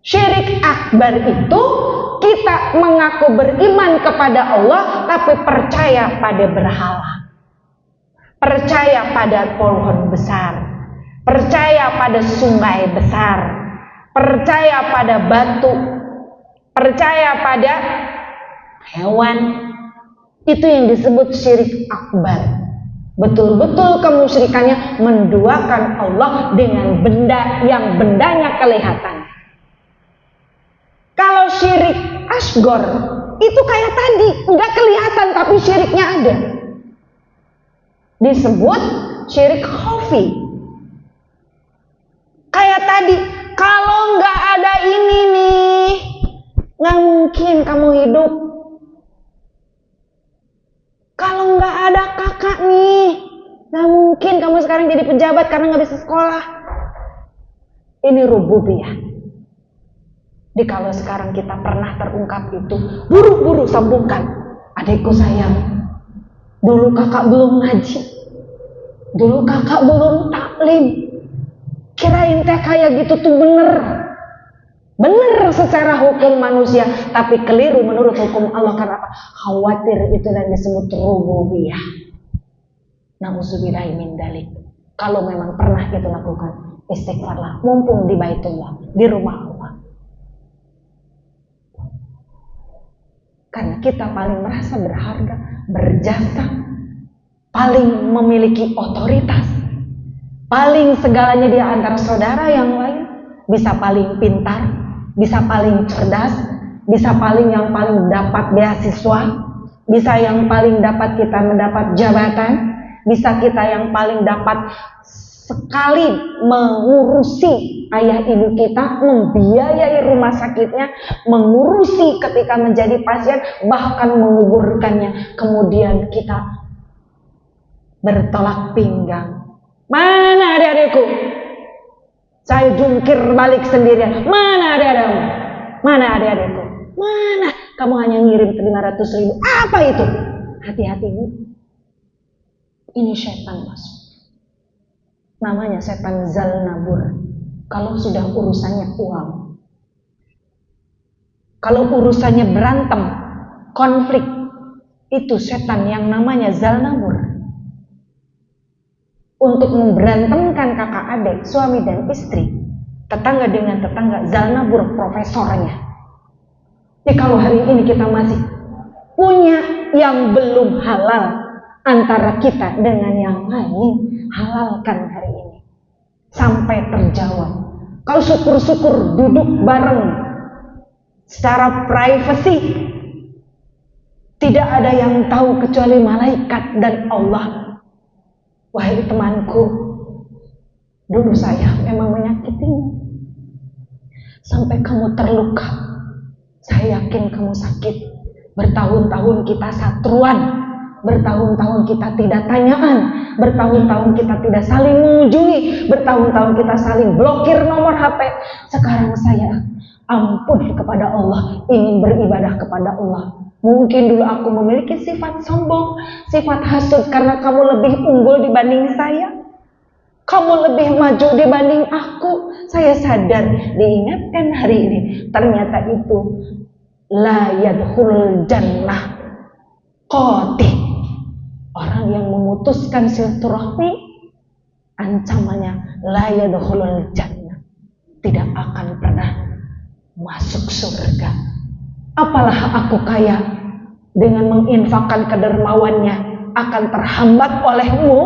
Syirik akbar itu kita mengaku beriman kepada Allah tapi percaya pada berhala. Percaya pada pohon besar, percaya pada sungai besar, percaya pada batu, percaya pada hewan. Itu yang disebut syirik akbar. Betul-betul kemusyrikannya menduakan Allah dengan benda yang bendanya kelihatan. Kalau syirik asghar itu kayak tadi, nggak kelihatan tapi syiriknya ada. Disebut syirik khafi. Kayak tadi, kalau nggak ada ini nih, nggak mungkin kamu hidup. Kalau nggak ada kakak nih, nggak mungkin kamu sekarang jadi pejabat karena nggak bisa sekolah. Ini rububiyah. Jadi kalau sekarang kita pernah terungkap itu, buru-buru sambungkan. Adikku sayang, dulu kakak belum ngaji, dulu kakak belum taklim. Kirain teh kayak gitu tuh bener secara hukum manusia, tapi keliru menurut hukum Allah. Karena apa? Khawatir itu dan disebut rububiyah. Nauzubillahi min dzalik. Kalau memang pernah itu lakukan, istighfarlah, mumpung di Baitullah, di rumah Allah. Karena kita paling merasa berharga, berjasa, paling memiliki otoritas, paling segalanya di antara saudara yang lain, bisa paling pintar, bisa paling cerdas, bisa paling yang paling dapat beasiswa, bisa yang paling dapat kita mendapat jabatan, bisa kita yang paling dapat sekali mengurusi ayah ibu kita, membiayai rumah sakitnya, mengurusi ketika menjadi pasien, bahkan menguburkannya. Kemudian kita bertolak pinggang. Mana adik-adikku? Saya jungkir balik sendirian. Mana adik-adikku? Mana adik-adikku? Mana? Kamu hanya ngirim 500.000. Apa itu? Hati-hati Bu. Ini setan masuk. Namanya setan Zalnabur. Kalau sudah urusannya uang, kalau urusannya berantem, konflik, itu setan yang namanya Zalnabur. Untuk memberantemkan kakak adik, suami dan istri, tetangga dengan tetangga, Zalnabur profesornya. Jadi kalau hari ini kita masih punya yang belum halal antara kita dengan yang lain, halalkan hari ini sampai terjawab. Kalau syukur-syukur duduk bareng secara privasi, tidak ada yang tahu kecuali malaikat dan Allah. Wahai temanku, dulu saya memang menyakitimu sampai kamu terluka. Saya yakin kamu sakit. Bertahun-tahun kita satruan, bertahun-tahun kita tidak tanyaan, bertahun-tahun kita tidak saling mengunjungi, bertahun-tahun kita saling blokir nomor HP. Sekarang saya ampun kepada Allah, ingin beribadah kepada Allah. Mungkin dulu aku memiliki sifat sombong, sifat hasud karena kamu lebih unggul dibanding saya, kamu lebih maju dibanding aku. Saya sadar, diingatkan hari ini, ternyata itu la yadkhulul jannah qati. Orang yang memutuskan silaturahmi, ancamannya la yadkhulul jannah, tidak akan pernah masuk surga. Apalah aku kaya dengan menginfakkan kedermawannya akan terhambat olehmu.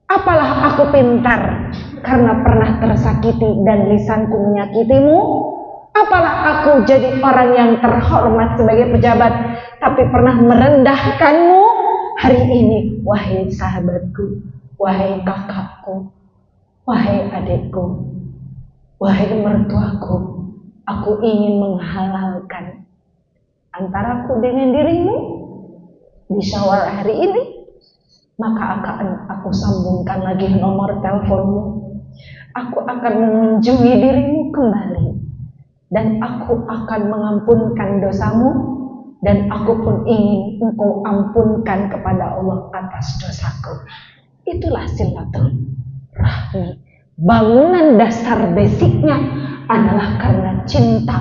Apalah aku pintar karena pernah tersakiti dan lisanku menyakitimu. Apalah aku jadi orang yang terhormat sebagai pejabat tapi pernah merendahkanmu. Hari ini, wahai sahabatku, wahai kakakku, wahai adikku, wahai mertuaku, aku ingin menghalalkan antaraku dengan dirimu. di Syawal hari ini, maka akan aku sambungkan lagi nomor teleponmu. Aku akan mengunjungi dirimu kembali, dan aku akan mengampunkan dosamu, dan aku pun ingin engkau ampunkan kepada Allah atas dosaku. Itulah silaturahmi. Bangunan dasar basicnya adalah karena cinta,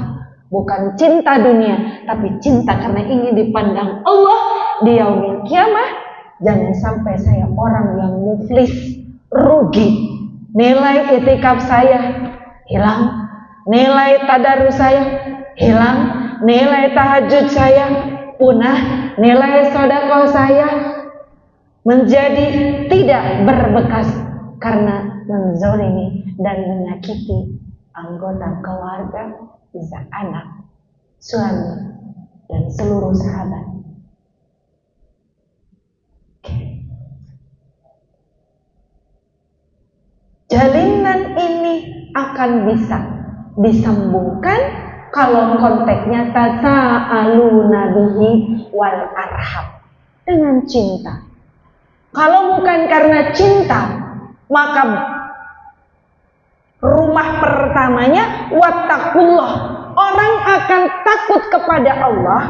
bukan cinta dunia, tapi cinta karena ingin dipandang Allah di yaumil kiamah. Jangan sampai saya orang yang muflis, rugi, nilai itikaf saya hilang, nilai tadarus saya hilang, nilai tahajud saya punah, nilai sedekah saya menjadi tidak berbekas karena menzalimi dan menyakiti anggota keluarga, bisa anak, suami, dan seluruh sahabat. Jalinan ini akan bisa disambungkan kalau konteksnya tasa'aluna bihi wal arham, dengan cinta. Kalau bukan karena cinta, maka rumah pertamanya wattaqullah. Orang akan takut kepada Allah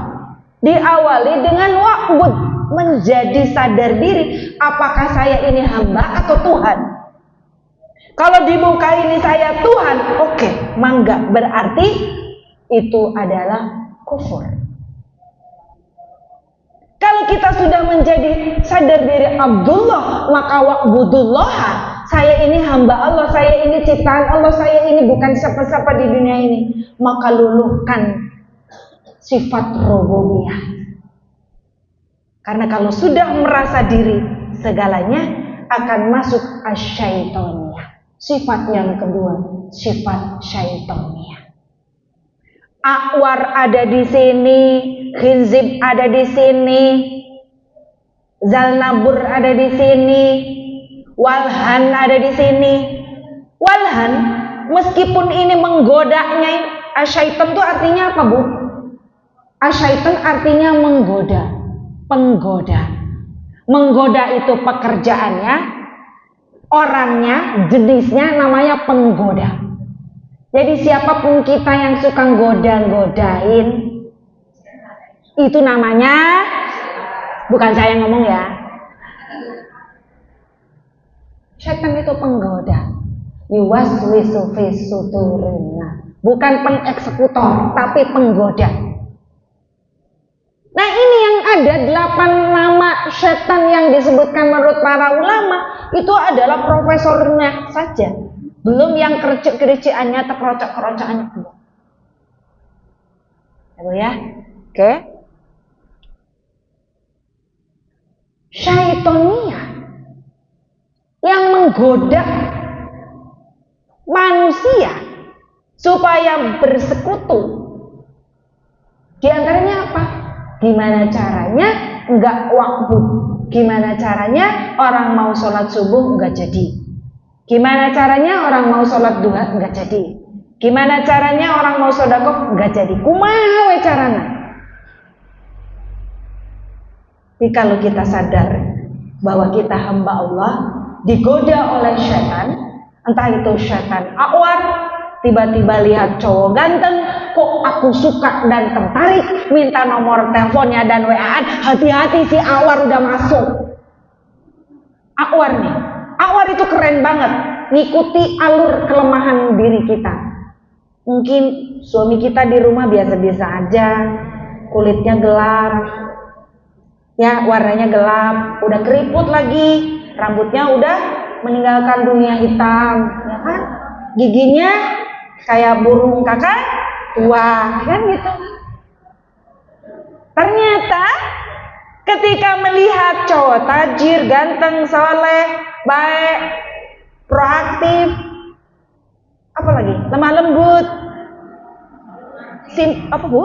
diawali dengan wa'bud, menjadi sadar diri, apakah saya ini hamba atau Tuhan. Kalau dibuka ini saya Tuhan, oke, mangga, berarti itu adalah kufur. Kalau kita sudah menjadi sadar diri Abdullah, maka wa'budullah, saya ini hamba Allah, saya ini ciptaan Allah, saya ini bukan siapa-siapa di dunia ini, maka luluhkan sifat rububiyah. Karena kalau sudah merasa diri segalanya, akan masuk asyaitoniyah. Sifat yang kedua, sifat syaitoniyah. A'war ada di sini, Khinzib ada di sini, Zalnabur ada di sini, Walhan ada di sini. Walhan, meskipun ini menggodanya, asyaiton itu artinya apa, Bu? Asyaiton artinya menggoda, penggoda. Menggoda itu pekerjaannya, orangnya, jenisnya namanya penggoda. Jadi siapapun kita yang suka goda-godain, itu namanya, bukan saya yang ngomong ya, syaitan itu penggoda. Yuwaswisu fi sudurina, bukan pengeksekutor, tapi penggoda. Nah, ini yang ada 8 nama setan yang disebutkan menurut para ulama, itu adalah profesornya saja, belum yang kericik-kericikannya atau kerocok-kerocokannya belum. Ya, oke. Syaitoniyah yang menggoda manusia supaya bersekutu. Di antaranya apa? Gimana caranya enggak waqbud? Gimana caranya orang mau sholat subuh enggak jadi? Gimana caranya orang mau sholat duha enggak jadi? Gimana caranya orang mau sedekah enggak jadi? Kumaha we carana? Jadi kalau kita sadar bahwa kita hamba Allah, digoda oleh syaitan, entah itu syaitan a'war, tiba-tiba lihat cowok ganteng, kok aku suka dan tertarik, minta nomor teleponnya dan WA-an, hati-hati si a'war udah masuk. A'war nih, a'war itu keren banget, ngikuti alur kelemahan diri kita. Mungkin suami kita di rumah biasa-biasa aja, kulitnya gelap, ya warnanya gelap, udah keriput lagi, rambutnya udah meninggalkan dunia hitam, ya kan? Giginya kayak burung kakak tua, kan gitu. Ternyata ketika melihat cowok tajir, ganteng, soleh, baik, proaktif, apa lagi? Lemah lembut, apa Bu?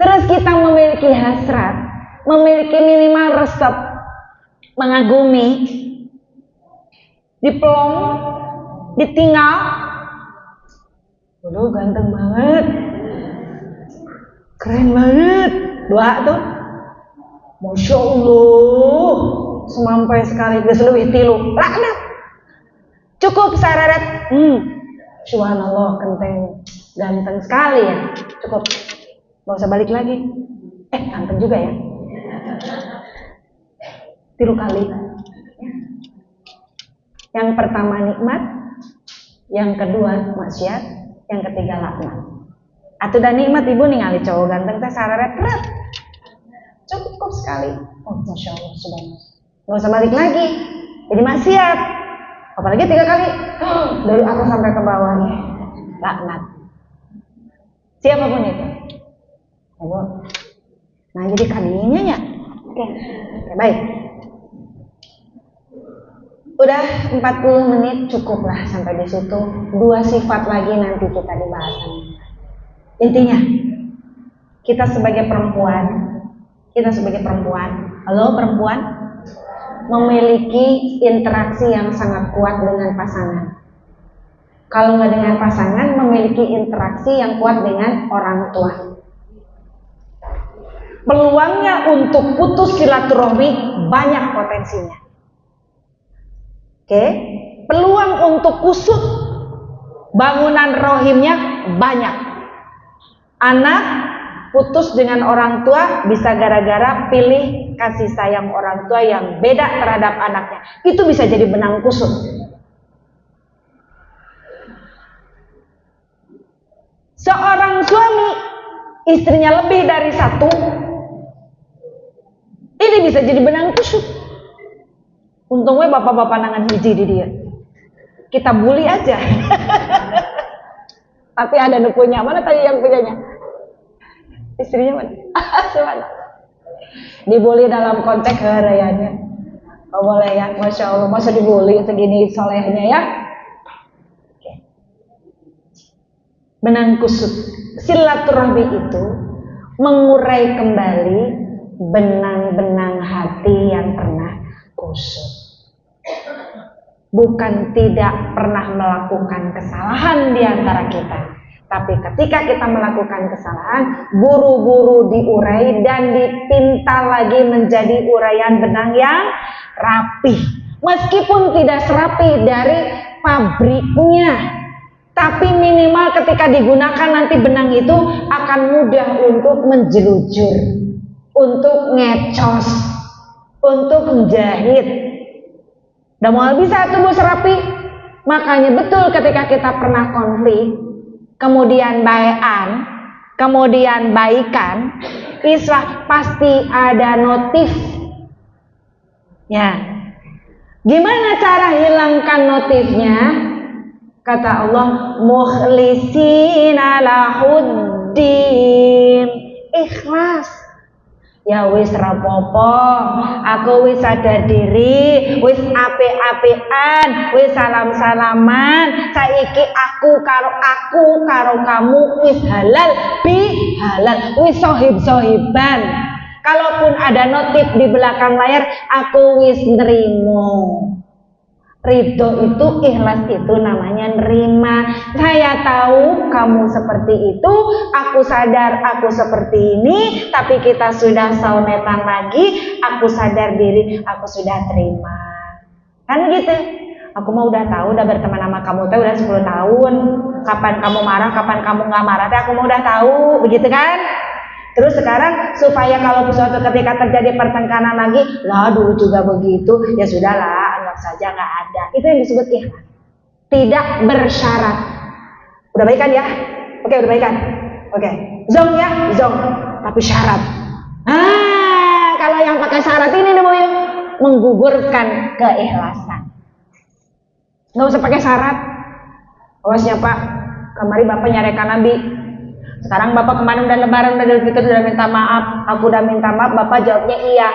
Terus kita memiliki hasrat, memiliki minimal resep, mengagumi, dipelong, ditinggal, waduh ganteng banget, Keren banget. Doa tuh. Masya Allah. Semampai sekali. Geus leuwih 3. Laknat. Cukup sararat. Subhanallah, kenteng. Ganteng sekali ya. Cukup. Gak usah balik lagi. Ganteng juga ya. 3 kali. Yang pertama nikmat, yang kedua maksiat, yang ketiga laknat. Atuh dan nikmat ibu ningali cowok ganteng teh sararet berat. Cukup sekali. Oh, Masya Allah, subhanallah. Gak usah balik lagi. Jadi maksiat. Apalagi 3 kali. Dari atas sampai ke bawahnya. Laknat. Siapapun itu. Nah, jadi kadinya ya. Oke, baik. Udah 40 menit cukuplah sampai di situ. 2 sifat lagi nanti kita dibahas. Intinya, kita sebagai perempuan, halo perempuan, memiliki interaksi yang sangat kuat dengan pasangan. Kalau nggak dengan pasangan, memiliki interaksi yang kuat dengan orang tua. Peluangnya untuk putus silaturahmi banyak potensinya. Oke, peluang untuk kusut bangunan rohimnya banyak. Anak putus dengan orang tua bisa gara-gara pilih kasih sayang orang tua yang beda terhadap anaknya. Itu bisa jadi benang kusut. Seorang suami istrinya lebih dari 1, ini bisa jadi benang kusut. Untungnya bapak-bapak nangan hiji di dia. Kita bully aja. Tapi ada nupunya. Mana tadi yang punyanya? Istrinya mana? Dibully dalam konteks keharayannya. Oh boleh ya, Masya Allah. Masa dibully segini solehnya ya? Oke. Benang kusut. Silaturahmi itu mengurai kembali benang-benang hati yang pernah kusut. Bukan tidak pernah melakukan kesalahan di antara kita, tapi ketika kita melakukan kesalahan, buru-buru diurai dan dipinta lagi menjadi uraian benang yang rapi. Meskipun tidak serapi dari pabriknya, tapi minimal ketika digunakan nanti benang itu akan mudah untuk menjelujur, untuk ngecos, untuk menjahit. Udah mau bisa tubuh serapi. Makanya betul ketika kita pernah konflik, kemudian baean, kemudian baikan, islah pasti ada notif. Ya. Gimana cara hilangkan notifnya? Kata Allah, mukhlisina lahuddin. Ikhlas. Ya wis rapopo, aku wis sadar diri, wis ape-apean, wis salam-salaman. Saiki aku karo kamu wis halal bi halal, wis sohib-sohiban. Kalaupun ada notif di belakang layar, aku wis nerimo. Ridho itu, ikhlas itu namanya nerima. Saya tahu kamu seperti itu, aku sadar aku seperti ini, tapi kita sudah saunetan lagi, aku sadar diri, aku sudah terima. Kan gitu. Aku mah udah tahu, udah berteman sama kamu teh udah 10 tahun. Kapan kamu marah, kapan kamu nggak marah teh aku mah udah tahu, begitu kan? Terus sekarang supaya kalau suatu ketika terjadi pertengkaran lagi, lah dulu juga begitu, ya sudahlah, anggap saja nggak ada. Itu yang disebut ikhlas. Tidak bersyarat. Udah baik kan ya? Oke, udah baik kan? Oke. Zong ya, zong. Tapi syarat. Kalau yang pakai syarat ini nih boy, menggugurkan keikhlasan. Nggak usah pakai syarat. Awasnya Pak, kemarin Bapak nyarekan Nabi. Sekarang Bapak kemarin udah lebaran, udah minta maaf. Aku udah minta maaf, Bapak jawabnya iya.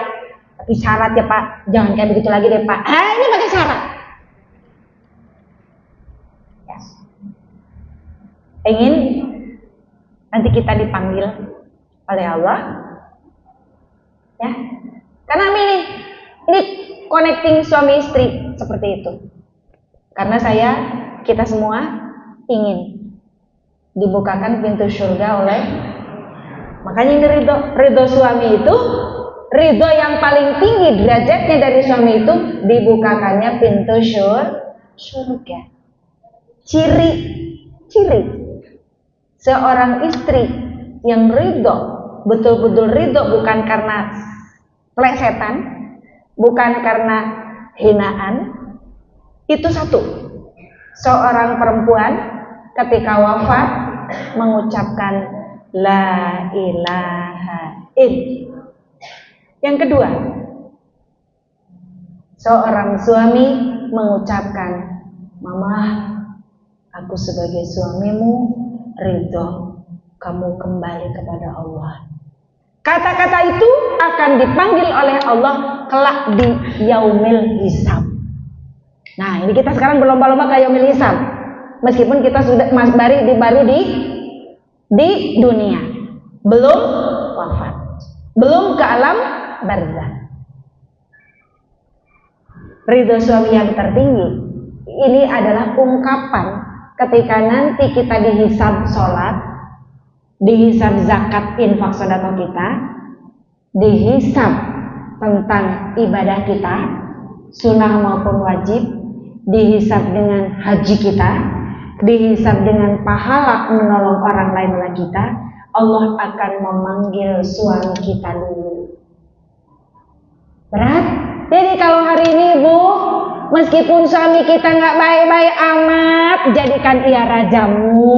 Tapi syarat ya Pak, jangan kayak begitu lagi deh Pak. Ini pakai syarat. Ya. Ingin nanti kita dipanggil oleh Allah, ya. Karena ini connecting suami istri seperti itu. Karena kita semua ingin dibukakan pintu surga oleh Makanya ini ridho suami itu, ridho yang paling tinggi derajatnya dari suami itu dibukakannya pintu surga. Ciri seorang istri yang ridho, betul-betul ridho, bukan karena plesetan, bukan karena hinaan, itu satu, seorang perempuan ketika wafat mengucapkan la ilaha illallah. Yang kedua, seorang suami mengucapkan, mama, aku sebagai suamimu ridho kamu kembali kepada Allah. Kata-kata itu akan dipanggil oleh Allah kelak di yaumil hisab. Nah, ini kita sekarang berlomba-lomba ke yaumil hisab. Meskipun kita sudah baru di dunia, belum wafat, belum ke alam barzakh. Ridho suami yang tertinggi ini adalah ungkapan ketika nanti kita dihisab sholat, dihisab zakat, infak, sedekah kita, dihisab tentang ibadah kita, sunnah maupun wajib, dihisab dengan haji kita, dihisab dengan pahala menolong orang lain lagi kita. Allah akan memanggil suami kita dulu. Berat? Jadi kalau hari ini Bu, meskipun suami kita nggak baik-baik amat, jadikan ia rajamu.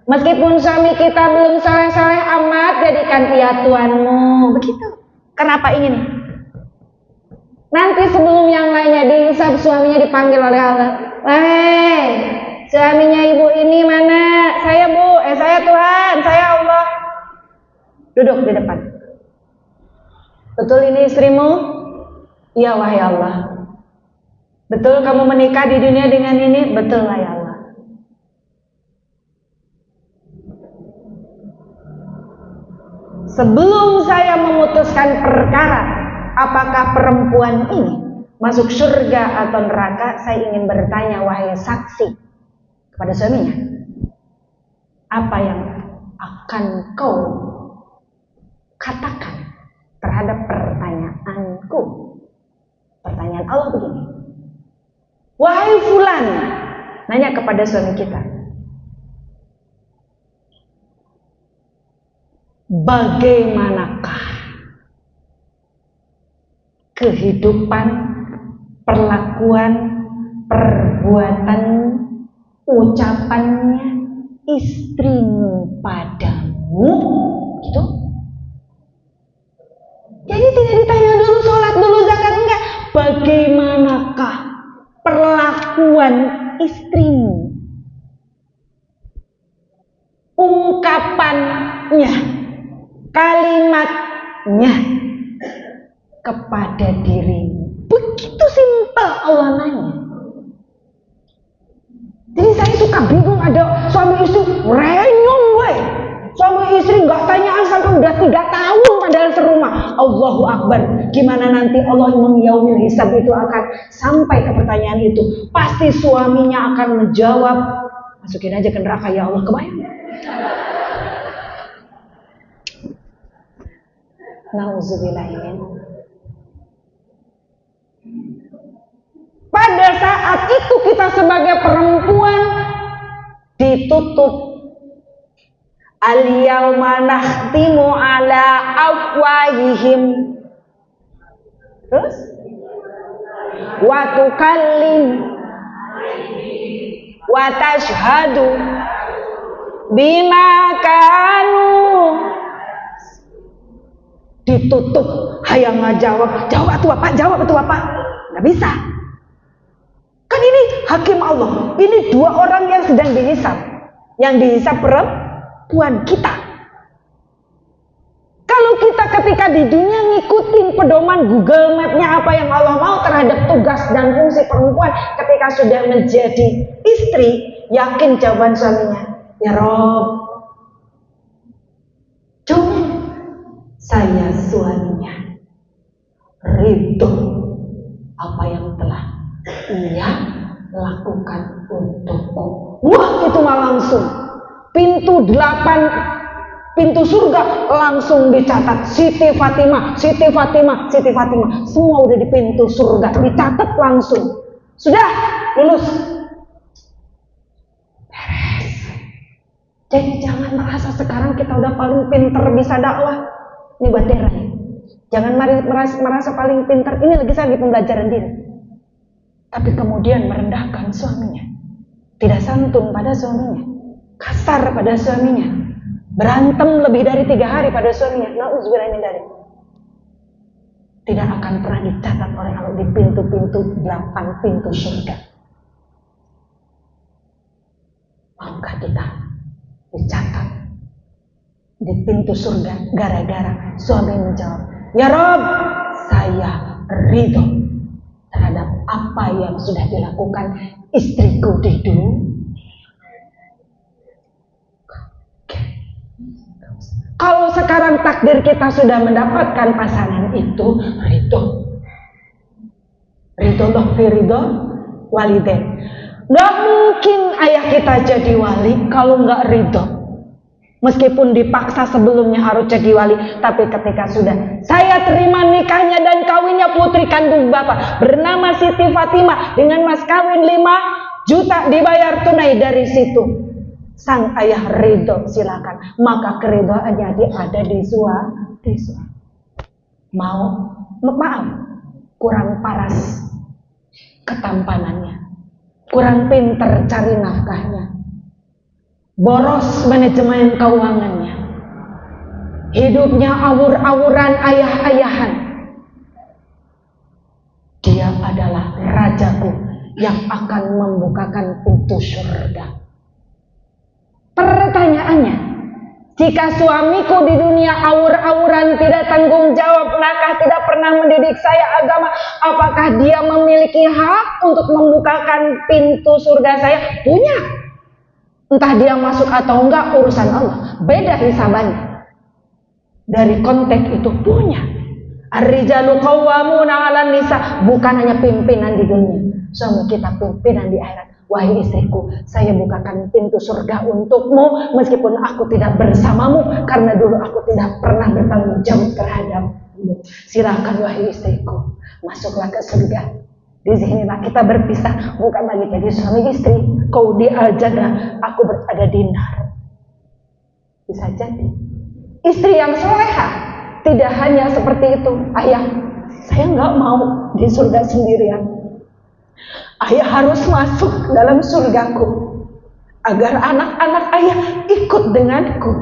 Meskipun suami kita belum saleh-saleh amat, jadikan ia tuanmu. Begitu. Kenapa ingin? Nanti sebelum yang lainnya dihisab, suaminya dipanggil oleh Allah. Hei, suaminya ibu ini mana? Saya Bu, saya Tuhan, saya Allah. Duduk di depan. Betul ini istrimu? Iya wahai Allah. Betul kamu menikah di dunia dengan ini? Betul wahai Allah. Sebelum saya memutuskan perkara apakah perempuan ini masuk surga atau neraka, saya ingin bertanya wahai saksi kepada suaminya, apa yang akan kau katakan terhadap pertanyaanku? Pertanyaan Allah begini, wahai fulan, nanya kepada suami kita, bagaimanakah kehidupan, perlakuan, perbuatan, ucapannya istrimu padamu? Gitu. Jadi tidak ditanya dulu sholat dulu zakat, enggak. Bagaimanakah perlakuan istrimu, ungkapannya, kalimatnya kepada dirimu? Begitu simpel Allah nanya. Jadi saya suka bingung ada suami istri renyong weh. Suami istri nggak tanyaan sampai udah 3 tahun padahal serumah. Allahu Akbar. Gimana nanti Allah yaumil hisab itu akan sampai ke pertanyaan itu. Pasti suaminya akan menjawab, masukin aja ke neraka ya Allah, kebayang. Nauzubillahimin. Pada saat itu kita sebagai perempuan ditutup. Al-yawma nakhtimu ala afwahihim. Terus? Wa tukallim wa tashhadu bima kanu. Ditutup. Hayang ngajawab. Jawab tuh Bapak, jawab tuh Bapak. Nggak bisa. Kan ini hakim Allah. Ini 2 orang yang sedang dihisab. Yang dihisab perempuan kita. Kalau kita ketika di dunia ngikutin pedoman Google Map-nya apa yang Allah mau terhadap tugas dan fungsi perempuan ketika sudah menjadi istri, yakin jawaban suaminya, ya Rob, coba saya suaminya ridho apa yang telah ia lakukan untukku. Wah, itu mah langsung pintu 8 pintu surga langsung dicatat Siti Fatimah, Siti Fatimah, Siti Fatimah. Semua udah di pintu surga, dicatat langsung. Sudah lulus. Beres. Jadi jangan merasa sekarang kita udah paling pinter bisa dakwah. Ini buat Dera ya. Jangan merasa paling pinter. Ini lagi saya di pembelajaran diri. Tapi kemudian merendahkan suaminya, tidak santun pada suaminya, kasar pada suaminya, berantem lebih dari 3 hari pada suaminya. Nauzubillah min dzalik. Tidak akan pernah dicatat oleh Allah di pintu-pintu 8 pintu surga. Maukah kita dicatat di pintu surga gara-gara suami menjawab, "Ya Rob, saya ridho terhadap apa yang sudah dilakukan istriku di dunia." Kalau sekarang takdir kita sudah mendapatkan pasangan itu, ridho fi ridho walidain. Gak mungkin ayah kita jadi wali kalau nggak ridho. Meskipun dipaksa sebelumnya harus jadi wali, tapi ketika sudah saya terima nikahnya dan kawinnya putri kandung bapak bernama Siti Fatimah dengan mas kawin 5 juta dibayar tunai, dari situ sang ayah ridho, silakan. Maka keridhoannya ada di suami. Maaf, kurang paras ketampanannya, kurang pinter cari nafkahnya, boros manajemen keuangannya, hidupnya awur-awuran ayah-ayahan. Dia adalah rajaku yang akan membukakan pintu surga. Pertanyaannya, jika suamiku di dunia awur-awuran, tidak tanggung jawab, nakah, tidak pernah mendidik saya agama, apakah dia memiliki hak untuk membukakan pintu surga saya? Punya. Entah dia masuk atau enggak, urusan Allah. Beda hisabannya. Dari konteks itu punya. Ar-rijalu qawwamuna 'alan nisa, bukan hanya pimpinan di dunia. Suami kita pimpinan di akhirat. Wahai istriku, saya bukakan pintu surga untukmu meskipun aku tidak bersamamu, karena dulu aku tidak pernah bertanggung jawab terhadapmu. Silakan wahai istriku, masuklah ke surga. Di sinilah kita berpisah, bukan lagi jadi suami istri. Kau di al-jannah, aku berada di nar. Bisa jadi istri yang soleha tidak hanya seperti itu. Ayah, saya nggak mau di surga sendirian. Ayah harus masuk dalam surgaku agar anak-anak ayah ikut denganku.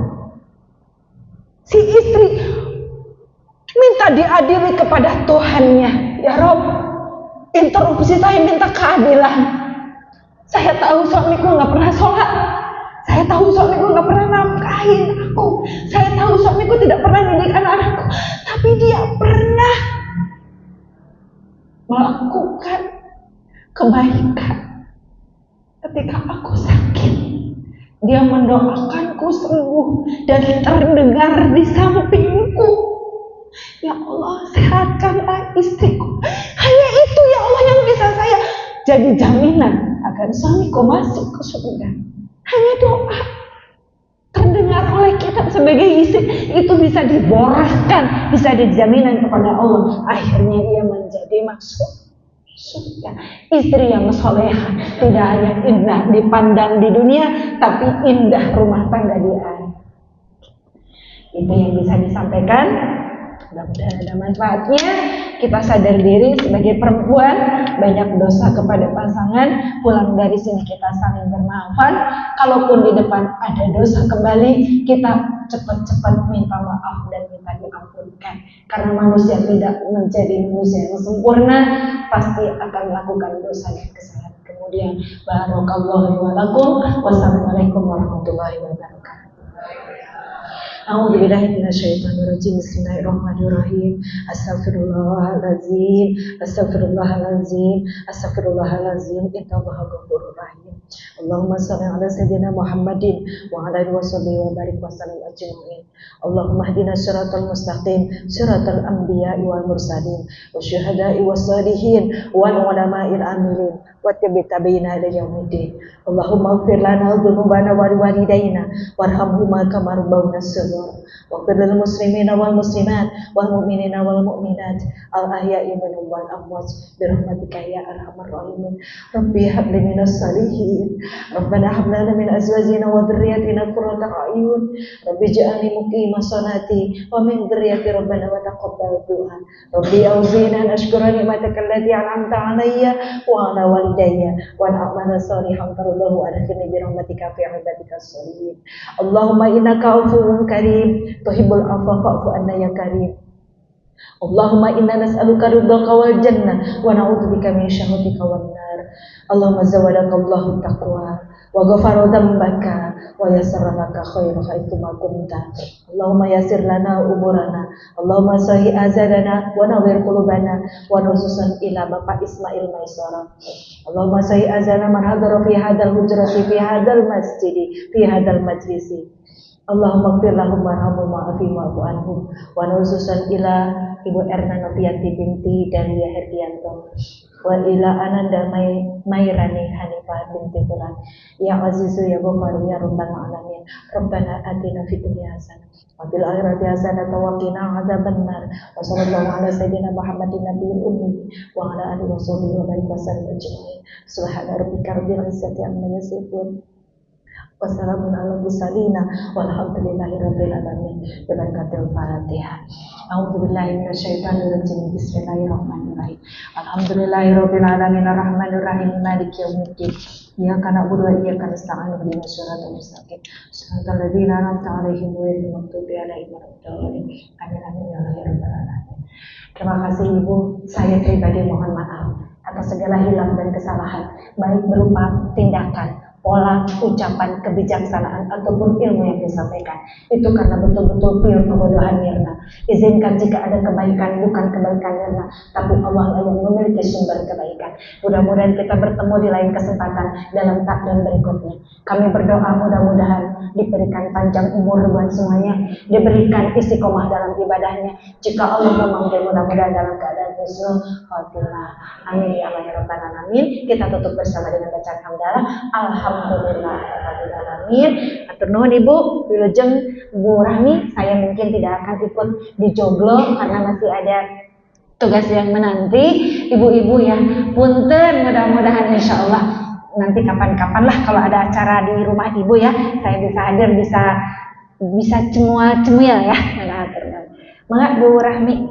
Si istri minta diadili kepada Tuhannya. Ya Rob, interupsi saya minta keadilan. Saya tahu suamiku nggak pernah sholat. Saya tahu suamiku nggak pernah nafkahin aku. Saya tahu suamiku tidak pernah didik anak-anakku. Tapi dia pernah melakukan kebaikan ketika aku sakit. Dia mendoakanku sembuh dan terdengar di sampingku. Ya Allah, sehatkanlah istriku. Hanya itu ya Allah yang bisa saya jadi jaminan agar suamiku masuk ke surga. Hanya doa terdengar oleh kita sebagai istri itu bisa diborahkan, bisa dijaminan kepada Allah. Akhirnya ia menjadi masuk surga. Istri yang solehah tidak hanya indah dipandang di dunia, tapi indah rumah tangga di akhirat. Itu yang bisa disampaikan. Mudah-mudahan ada manfaatnya. Kita sadar diri sebagai perempuan, banyak dosa kepada pasangan. Pulang dari sini kita saling bermaafan. Kalaupun di depan ada dosa kembali, kita cepat-cepat minta maaf dan minta diampunkan. Karena manusia tidak menjadi manusia yang sempurna, pasti akan melakukan dosa dan kesalahan. Kemudian, barakallahu wa lakum. Wassalamualaikum warahmatullahi wabarakatuh. A'udzubillahi minasyaitonirrajim. Bismillahirrahmanirrahim. Astaghfirullahaladzim. Astaghfirullahaladzim. Astaghfirullahaladzim. Innallaha ghafurur rahim. Allahumma shalli ala sayyidina Muhammadin wa ala alihi washabihi wa barik wa sallim ajma'in. Allahumma hdina siratal mustaqim, siratal anbiya'i wal mursalin, wasyuhada'i wassalihin, wal ulama'il amilin. واتبع بينا إلى يوم الدين اللهم اغفر لنا ذنوبنا ولوالدينا وارحمهما كما ربونا صغارا واغفر للمسلمين والمسلمات والمؤمنين والمؤمنات الأحياء منهم والأموات برحمتك يا أرحم الراحمين ربي هب لي من الصالحين ربنا هب لنا من أزواجنا وذرياتنا قرة أعين ربي اجعلني مقيم صلاتي ومن ذريتي ربنا وتقبل الدعاء ربي أوزعني أن أشكر نعمتك التي أنعمت علي وعلى والدي وأن أعمل صالحا ترضاه وأدخلني برحمتك في عبادك الصالحين اللهم إنك عفو كريم تحب العفو فاعف عنا يا كريم اللهم إنا نسألك رضاك والجنة ونعوذ بك من شهوتك والنار اللهم زودك الله التقوى وغفر ذنبك ويسر لك خير حيثما كنت اللهم يسر لنا أمورنا اللهم صحي أزلنا ونور قلوبنا ونصوصا إلى بابا إسماعيل ميسرة اللهم صحي أزلنا من حضر في هذا الحجرة في هذا المسجد في هذا المجلس اللهم اغfir lahum warhamhum wa'afihim wa'fu anhum wa nususan ila Ibu Erna Noviati binti Dahlia Herdianto wa ila Ananda Mairani Hanifah binti Fulan ya Azizu ya Ghafaru ya Rabbal Alamin Rabbana atina fid dunya hasanah wa fil akhirati hasanah wa qina adzabannar wa sallallahu ala sayyidina Muhammadin nabiyil ummi wa ala alihi wa sahbihi wa barik wa sallam ajma'in subhana rabbika rabbil izzati amma yasifun wassalamun ala mursalin walhamdulillahi rabbil alamin berakatul Fatihah. A'udzubillahi minasyaitonir rajim. Bismillahirrahmanirrahim. Alhamdulillahi rabbil alamin arrahmanir rahim maliki yaumiddin. Iyyaka na'budu wa iyyaka nasta'in ihdinas siratal mustaqim. Shiratal ladzina an'amta 'alaihim ghairil maghdubi 'alaihim waladdallin. Amin amin ya rabbal alamin. Terima kasih Ibu, saya pribadi mohon maaf atas segala hilang dan kesalahan, baik berupa tindakan, pola, ucapan, kebijaksanaan, ataupun ilmu yang disampaikan. Itu karena betul-betul pure kebodohan Mirna. Izinkan jika ada kebaikan, bukan kebaikan Mirna, tapi Allah lah yang memiliki sumber kebaikan. Mudah-mudahan kita bertemu di lain kesempatan dalam takdim berikutnya. Kami berdoa mudah-mudahan diberikan panjang umur buat semuanya, diberikan istiqomah dalam ibadahnya. Jika Allah memanggil, mudah-mudahan dalam keadaan husnul khotimah. Amin ya Allah ya Rabbal alamin. Kita tutup bersama dengan bacaan hamdalah. Alhamdulillahirabbil alamin. Atur nuhun Ibu, wilujeng Bu Rahmi, saya mungkin tidak akan ikut di joglo karena masih ada tugas yang menanti. Ibu-ibu ya, punten, mudah-mudahan insya Allah nanti kapan-kapan lah kalau ada acara di rumah Ibu ya, saya bisa hadir, bisa cemua-cemil ya. Mangga Bu Rahmi.